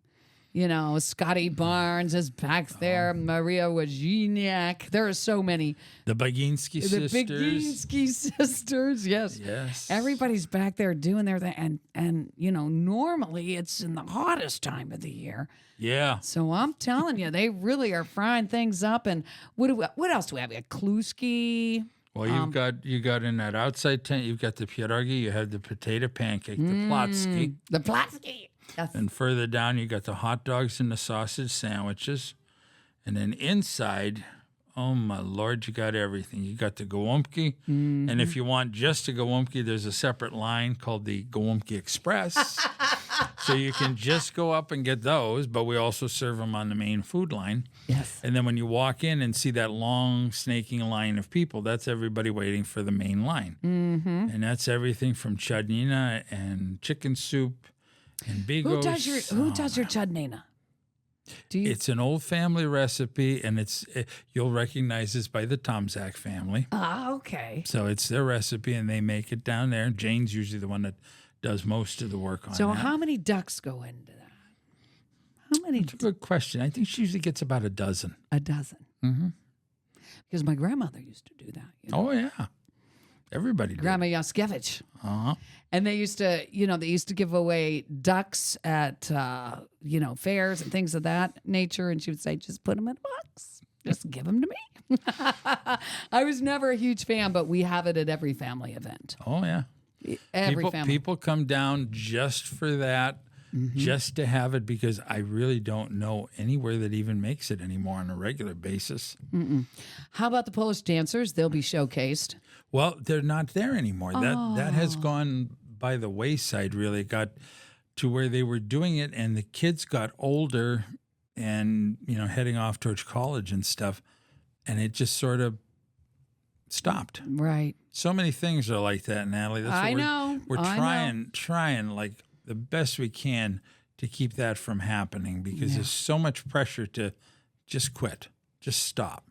[SPEAKER 2] Scotty Barnes is back there. Maria Wojciniak. There are so many.
[SPEAKER 5] The Baginski sisters.
[SPEAKER 2] The Baginski sisters, yes.
[SPEAKER 5] Yes.
[SPEAKER 2] Everybody's back there doing their thing. And normally it's in the hottest time of the year.
[SPEAKER 5] Yeah.
[SPEAKER 2] So I'm telling you, they really are frying things up. And what else do we have? We have Kluski.
[SPEAKER 5] Well, you got in that outside tent, you've got the pierogi, you have the potato pancake, the platski.
[SPEAKER 2] The platski. Yes.
[SPEAKER 5] And further down, you got the hot dogs and the sausage sandwiches. And then inside, Oh, my Lord, you got everything. You got the Gołąbki. And if you want just a Gołąbki, there's a separate line called the Gołąbki Express. So you can just go up and get those, but we also serve them on the main food line.
[SPEAKER 2] Yes.
[SPEAKER 5] And then when you walk in and see that long snaking line of people, that's everybody waiting for the main line. And that's everything from chudnina and chicken soup and bigos.
[SPEAKER 2] Who does your chudnina?
[SPEAKER 5] It's an old family recipe, and you'll recognize this by the Tomzak family.
[SPEAKER 2] Ah, okay.
[SPEAKER 5] So it's their recipe, and they make it down there. Jane's usually the one that does most of the work on
[SPEAKER 2] So
[SPEAKER 5] that.
[SPEAKER 2] how many ducks go into that? How many?
[SPEAKER 5] That's a good question. I think she usually gets about a dozen.
[SPEAKER 2] A dozen.
[SPEAKER 5] Mm-hmm.
[SPEAKER 2] Because my grandmother used to do that. You know?
[SPEAKER 5] Oh, yeah. Everybody did.
[SPEAKER 2] Grandma Yaskevich.
[SPEAKER 5] Uh-huh.
[SPEAKER 2] And they used to, they used to give away ducks at, fairs and things of that nature. And she would say, just put them in a box. Just give them to me. I was never a huge fan, but we have it at every family event.
[SPEAKER 5] Oh, yeah.
[SPEAKER 2] Every family.
[SPEAKER 5] People come down just for that, just to have it, because I really don't know anywhere that even makes it anymore on a regular basis.
[SPEAKER 2] How about the Polish dancers? They'll be showcased.
[SPEAKER 5] Well, they're not there anymore. That has gone by the wayside, really. It got to where they were doing it, and the kids got older and, heading off towards college and stuff, and it just sort of stopped.
[SPEAKER 2] Right.
[SPEAKER 5] So many things are like that, Natalie. That's what we're trying like the best we can to keep that from happening, because there's so much pressure to just quit, just stop.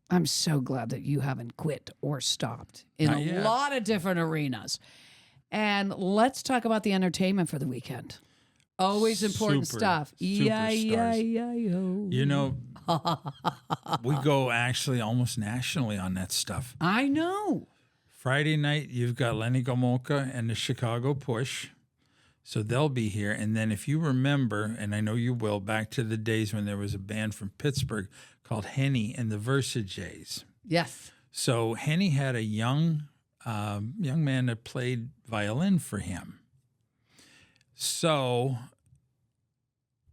[SPEAKER 2] I'm so glad that you haven't quit or stopped in a lot of different arenas. And let's talk about the entertainment for the weekend. Always important stuff.
[SPEAKER 5] Superstars. We go actually almost nationally on that stuff.
[SPEAKER 2] I know.
[SPEAKER 5] Friday night, you've got Lenny Gomulka and the Chicago Push. So they'll be here. And then if you remember, and I know you will, back to the days when there was a band from Pittsburgh called Henny and the Versajays.
[SPEAKER 2] Yes.
[SPEAKER 5] So Henny had a young man that played violin for him. So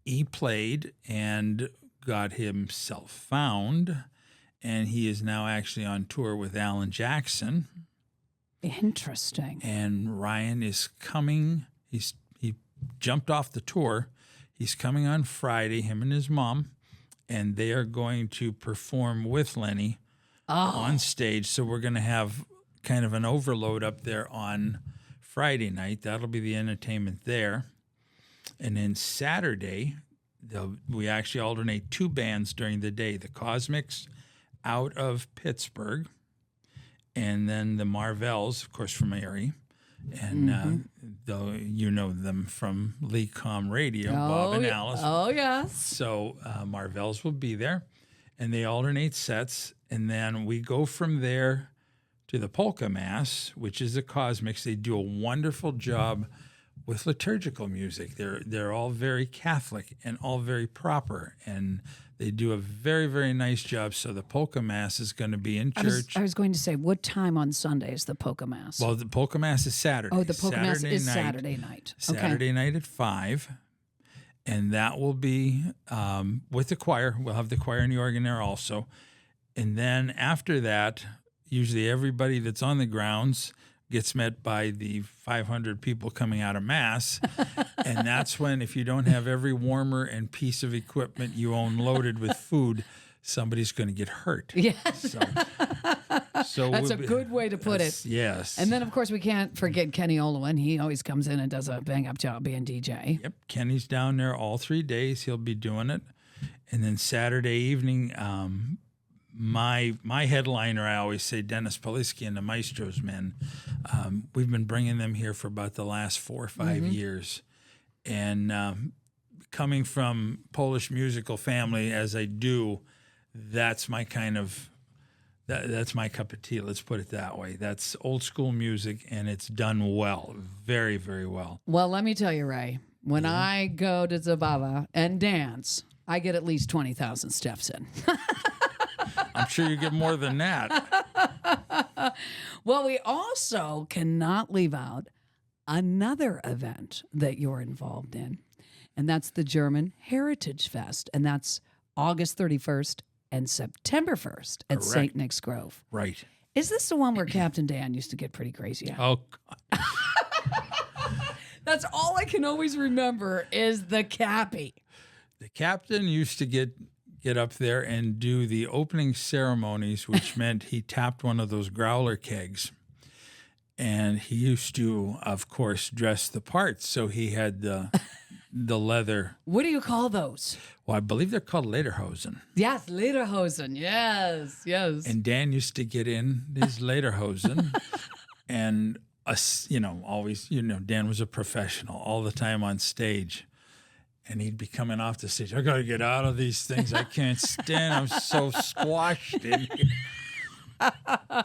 [SPEAKER 5] he played and got himself found, and he is now actually on tour with Alan Jackson.
[SPEAKER 2] Interesting.
[SPEAKER 5] And Ryan is coming. He jumped off the tour. He's coming on Friday, him and his mom, and they are going to perform with Lenny on stage. So we're going to have kind of an overload up there on Friday night. That'll be the entertainment there. And then Saturday, we actually alternate two bands during the day, the Cosmics out of Pittsburgh, and then the Marvells, of course, from Erie. And though you know them from LECOM Radio, Bob and Alice.
[SPEAKER 2] Oh, yes.
[SPEAKER 5] So Marvells will be there, and they alternate sets. And then we go from there to the Polka Mass, which is the Cosmics. They do a wonderful job with liturgical music. They're all very Catholic and all very proper, and they do a very, very nice job. So the Polka Mass is going to be in church.
[SPEAKER 2] I was going to say, what time on Sunday is the Polka Mass?
[SPEAKER 5] Well, the Polka Mass is Saturday.
[SPEAKER 2] Oh, the Polka Mass is Saturday night.
[SPEAKER 5] Saturday night at 5. And that will be with the choir. We'll have the choir and the organ there also. And then after that, usually everybody that's on the grounds gets met by the 500 people coming out of Mass. And that's when, if you don't have every warmer and piece of equipment you own loaded with food, somebody's going to get hurt.
[SPEAKER 2] Yes.
[SPEAKER 5] So
[SPEAKER 2] that's a good way to put it.
[SPEAKER 5] Yes.
[SPEAKER 2] And then, of course, we can't forget Kenny Olwin. He always comes in and does a bang-up job being DJ.
[SPEAKER 5] Yep. Kenny's down there all 3 days. He'll be doing it. And then Saturday evening, my headliner, I always say, Dennis Poliski and the Maestro's Men. We've been bringing them here for about the last 4 or 5 years. And coming from Polish musical family as I do, that's my that's my cup of tea. Let's put it that way. That's old school music, and it's done well, very, very well.
[SPEAKER 2] Well, let me tell you, Ray, when I go to Zabava and dance, I get at least 20,000 steps in.
[SPEAKER 5] I'm sure you get more than that.
[SPEAKER 2] Well, we also cannot leave out another event that you're involved in, and that's the German Heritage Fest, and that's August 31st and September 1st at St. Nick's Grove.
[SPEAKER 5] Right.
[SPEAKER 2] Is this the one where Captain Dan used to get pretty crazy at?
[SPEAKER 5] Oh, God.
[SPEAKER 2] That's all I can always remember is the Cappy.
[SPEAKER 5] The captain used to get up there and do the opening ceremonies, which meant he tapped one of those growler kegs. And he used to, of course, dress the part. So he had the leather.
[SPEAKER 2] What do you call those?
[SPEAKER 5] Well, I believe they're called lederhosen.
[SPEAKER 2] Yes, lederhosen. Yes.
[SPEAKER 5] And Dan used to get in his lederhosen. And, always, Dan was a professional all the time on stage. And he'd be coming off the stage. I got to get out of these things. I can't stand. I'm so squashed in here.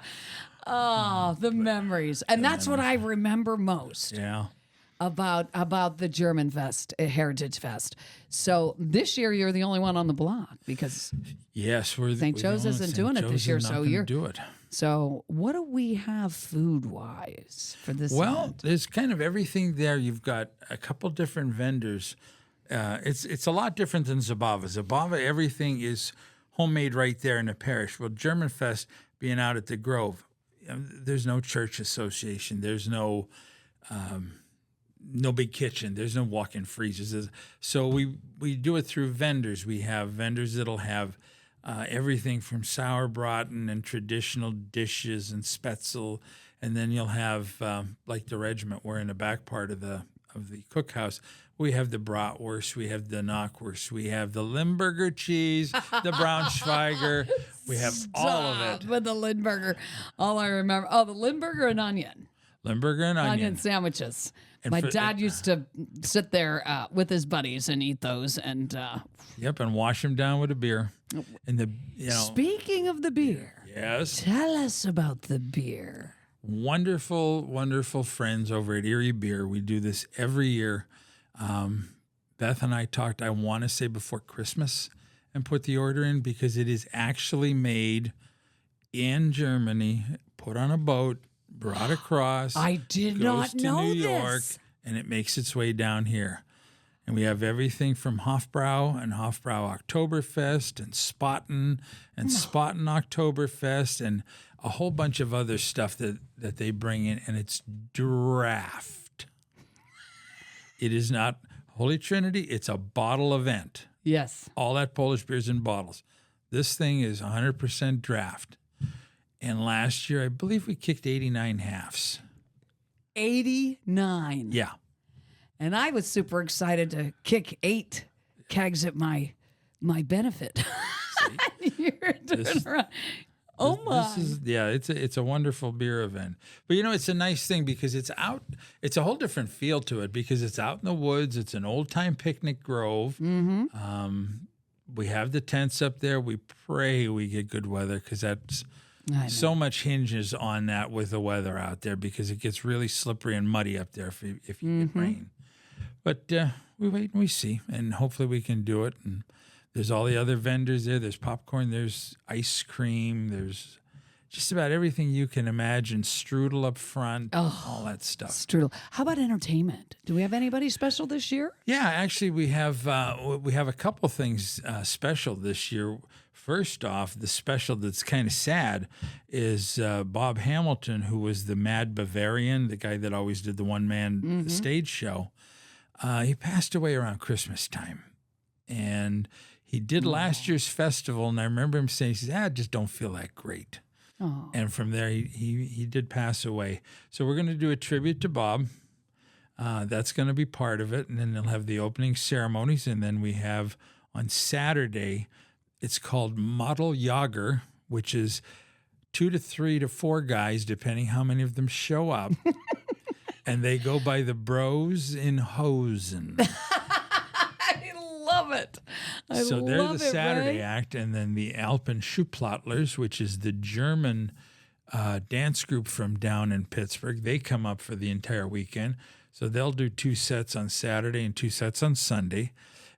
[SPEAKER 2] Oh, the memories. And that's what I remember most.
[SPEAKER 5] Yeah.
[SPEAKER 2] About the German Fest, Heritage Fest. So this year you're the only one on the block because
[SPEAKER 5] yes, we're
[SPEAKER 2] St. Joe's isn't doing it this year, so you're
[SPEAKER 5] do it.
[SPEAKER 2] So what do we have food wise for this?
[SPEAKER 5] Well,
[SPEAKER 2] event?
[SPEAKER 5] there's kind of everything there. You've got a couple different vendors. It's a lot different than Zabava. Zabava, everything is homemade right there in the parish. Well, German Fest being out at the Grove, there's no church association. There's no big kitchen. There's no walk-in freezers. So we do it through vendors. We have vendors that'll have everything from sauerbraten and traditional dishes and spätzle, and then you'll have like the regiment. We're in the back part of the cookhouse. We have the bratwurst, we have the knockwurst, we have the Limburger cheese, the Braunschweiger. We have all of it.
[SPEAKER 2] With the Limburger, all I remember, the Limburger and onion.
[SPEAKER 5] Limburger and onion
[SPEAKER 2] Sandwiches.
[SPEAKER 5] And
[SPEAKER 2] My dad used to sit there with his buddies and eat those. And
[SPEAKER 5] yep, and wash them down with a beer. And
[SPEAKER 2] speaking of the beer,
[SPEAKER 5] yes,
[SPEAKER 2] tell us about the beer.
[SPEAKER 5] Wonderful, wonderful friends over at Erie Beer. We do this every year. Beth and I talked, I want to say before Christmas, and put the order in because it is actually made in Germany, put on a boat, brought across.
[SPEAKER 2] I did not know
[SPEAKER 5] New
[SPEAKER 2] this.
[SPEAKER 5] York, and it makes its way down here. And we have everything from Hofbrau and Hofbrau Oktoberfest and Spaten Oktoberfest and a whole bunch of other stuff that they bring in, and it's draft. It is not Holy Trinity. It's a bottle event.
[SPEAKER 2] Yes.
[SPEAKER 5] All that Polish beer's in bottles. This thing is 100% draft. And last year, I believe we kicked 89 halves.
[SPEAKER 2] 89.
[SPEAKER 5] Yeah.
[SPEAKER 2] And I was super excited to kick 8 kegs at my benefit. You're doing right. Oh my!
[SPEAKER 5] It's a wonderful beer event. But it's a nice thing because it's out. It's a whole different feel to it because it's out in the woods. It's an old time picnic grove. Mm-hmm. We have the tents up there. We pray we get good weather because that's so much hinges on that with the weather out there because it gets really slippery and muddy up there if you get rain. But we wait and we see, and hopefully we can do it. And there's all the other vendors there. There's popcorn. There's ice cream. There's just about everything you can imagine. Strudel up front, all that stuff.
[SPEAKER 2] Strudel. How about entertainment? Do we have anybody special this year?
[SPEAKER 5] Yeah, actually, we have a couple things special this year. First off, the special that's kind of sad is Bob Hamilton, who was the Mad Bavarian, the guy that always did the one-man stage show. He passed away around Christmas time, and he did last year's festival, and I remember him saying, he says, I just don't feel that great. Oh. And from there, he did pass away. So we're going to do a tribute to Bob. That's going to be part of it, and then they'll have the opening ceremonies, and then we have on Saturday, it's called Model Jager, which is 2 to 3 to 4 guys, depending how many of them show up, and they go by the Bros in Hosen.
[SPEAKER 2] Love it.
[SPEAKER 5] So they're the Saturday act, and then the Alpen Schuhplattlers, which is the German dance group from down in Pittsburgh. They come up for the entire weekend. So they'll do 2 sets on Saturday and 2 sets on Sunday.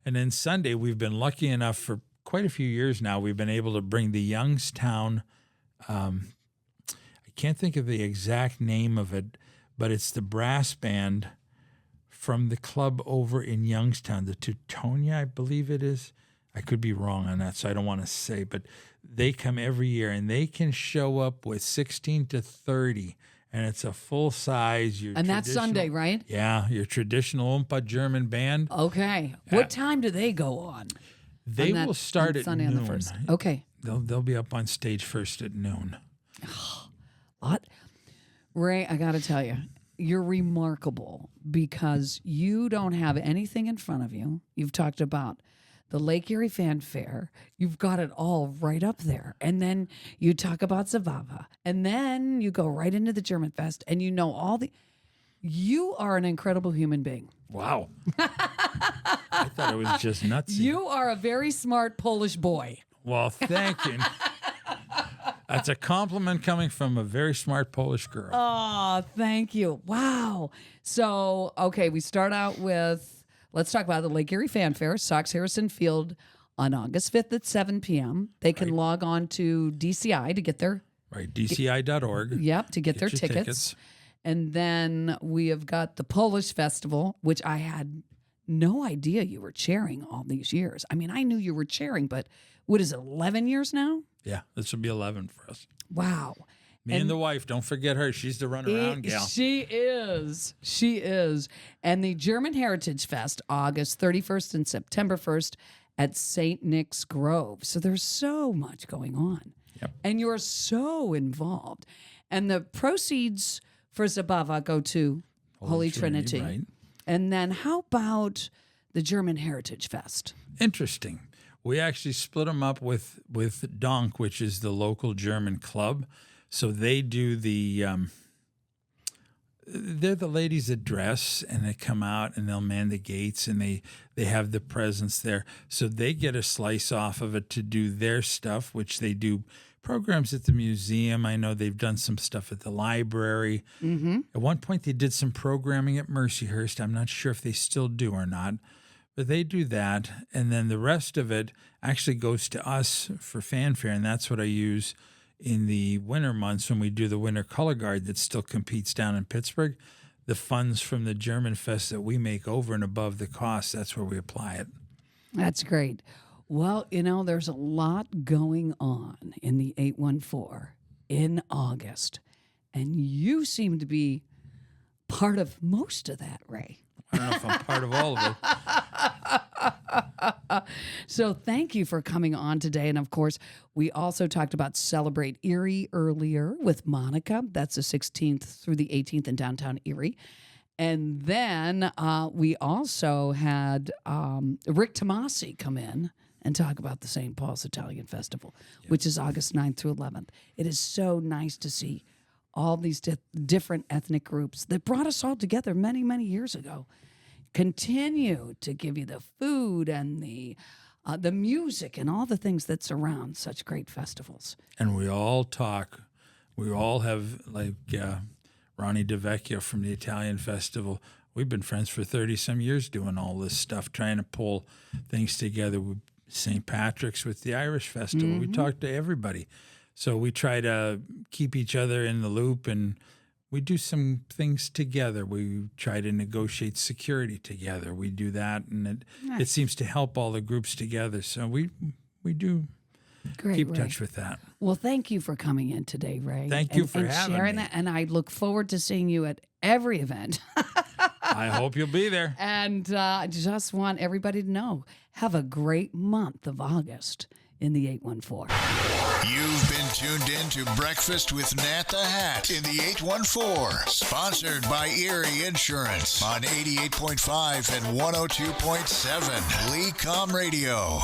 [SPEAKER 5] And then Sunday, we've been lucky enough for quite a few years now, we've been able to bring the Youngstown, I can't think of the exact name of it, but it's the brass band from the club over in Youngstown, the Teutonia, I believe it is. I could be wrong on that, so I don't want to say, but they come every year, and they can show up with 16 to 30, and it's a full size.
[SPEAKER 2] And that's Sunday, right?
[SPEAKER 5] Yeah, your traditional Oompa German band.
[SPEAKER 2] Okay. What time do they go on?
[SPEAKER 5] They will start at
[SPEAKER 2] Sunday
[SPEAKER 5] noon.
[SPEAKER 2] on the 1st. Okay.
[SPEAKER 5] They'll be up on stage first at noon.
[SPEAKER 2] What? Ray, I got to tell you, you're remarkable because you don't have anything in front of you. You've talked about the Lake Erie Fanfare. You've got it all right up there. And then you talk about Zabava. And then you go right into the German Fest and you know all the... You are an incredible human being.
[SPEAKER 5] Wow. I thought it was just nuts.
[SPEAKER 2] You are a very smart Polish boy.
[SPEAKER 5] Well, thank you. That's a compliment coming from a very smart Polish girl.
[SPEAKER 2] Oh, thank you. Wow. So, okay, we start out with, let's talk about the Lake Erie Fanfare, Sox Harrison Field on August 5th at 7 p.m. They can log on to DCI to get their...
[SPEAKER 5] Right, DCI.org.
[SPEAKER 2] Yep, to get their
[SPEAKER 5] your
[SPEAKER 2] tickets. And then we have got the Polish Festival, which I had no idea you were chairing all these years. I mean, I knew you were chairing, but what is it, 11 years now?
[SPEAKER 5] Yeah, this will be 11 for us.
[SPEAKER 2] Wow.
[SPEAKER 5] Me and the wife, don't forget her. She's the runaround gal.
[SPEAKER 2] She is. She is. And the German Heritage Fest, August 31st and September 1st at St. Nick's Grove. So there's so much going on.
[SPEAKER 5] Yep.
[SPEAKER 2] And you're so involved. And the proceeds for Zabava go to Holy Trinity.
[SPEAKER 5] Right.
[SPEAKER 2] And then how about the German Heritage Fest?
[SPEAKER 5] Interesting. We actually split them up with Donk, which is the local German club. So they do they're the ladies that dress, and they come out and they'll man the gates, and they have the presence there. So they get a slice off of it to do their stuff, which they do programs at the museum. I know they've done some stuff at the library. Mm-hmm. At one point, they did some programming at Mercyhurst. I'm not sure if they still do or not. But they do that, and then the rest of it actually goes to us for fanfare, and that's what I use in the winter months when we do the Winter Color Guard that still competes down in Pittsburgh. The funds from the German Fest that we make over and above the cost, that's where we apply it.
[SPEAKER 2] That's great. Well, there's a lot going on in the 814 in August, and you seem to be part of most of that, Ray.
[SPEAKER 5] I don't know if I'm part of all of it.
[SPEAKER 2] So thank you for coming on today. And of course, we also talked about Celebrate Erie earlier with Monica. That's the 16th through the 18th in downtown Erie. And then we also had Rick Tomasi come in and talk about the St. Paul's Italian Festival, which is August 9th through 11th. It is so nice to see all these different ethnic groups that brought us all together many, many years ago continue to give you the food and the music and all the things that surround such great festivals.
[SPEAKER 5] And we all talk. We all have, like Ronnie DeVecchio from the Italian Festival. We've been friends for 30-some years doing all this stuff, trying to pull things together with St. Patrick's, with the Irish Festival. Mm-hmm. We talk to everybody. So we try to keep each other in the loop, and we do some things together. We try to negotiate security together. We do that, and it seems to help all the groups together. So we do keep touch with that.
[SPEAKER 2] Well, thank you for coming in today, Ray.
[SPEAKER 5] Thank you for having
[SPEAKER 2] sharing
[SPEAKER 5] me.
[SPEAKER 2] That. And I look forward to seeing you at every event.
[SPEAKER 5] I hope you'll be there.
[SPEAKER 2] And I just want everybody to know, have a great month of August in the 814.
[SPEAKER 1] You've been tuned in to Breakfast with Nat the Hat in the 814, sponsored by Erie Insurance on 88.5 and 102.7 LECOM Radio.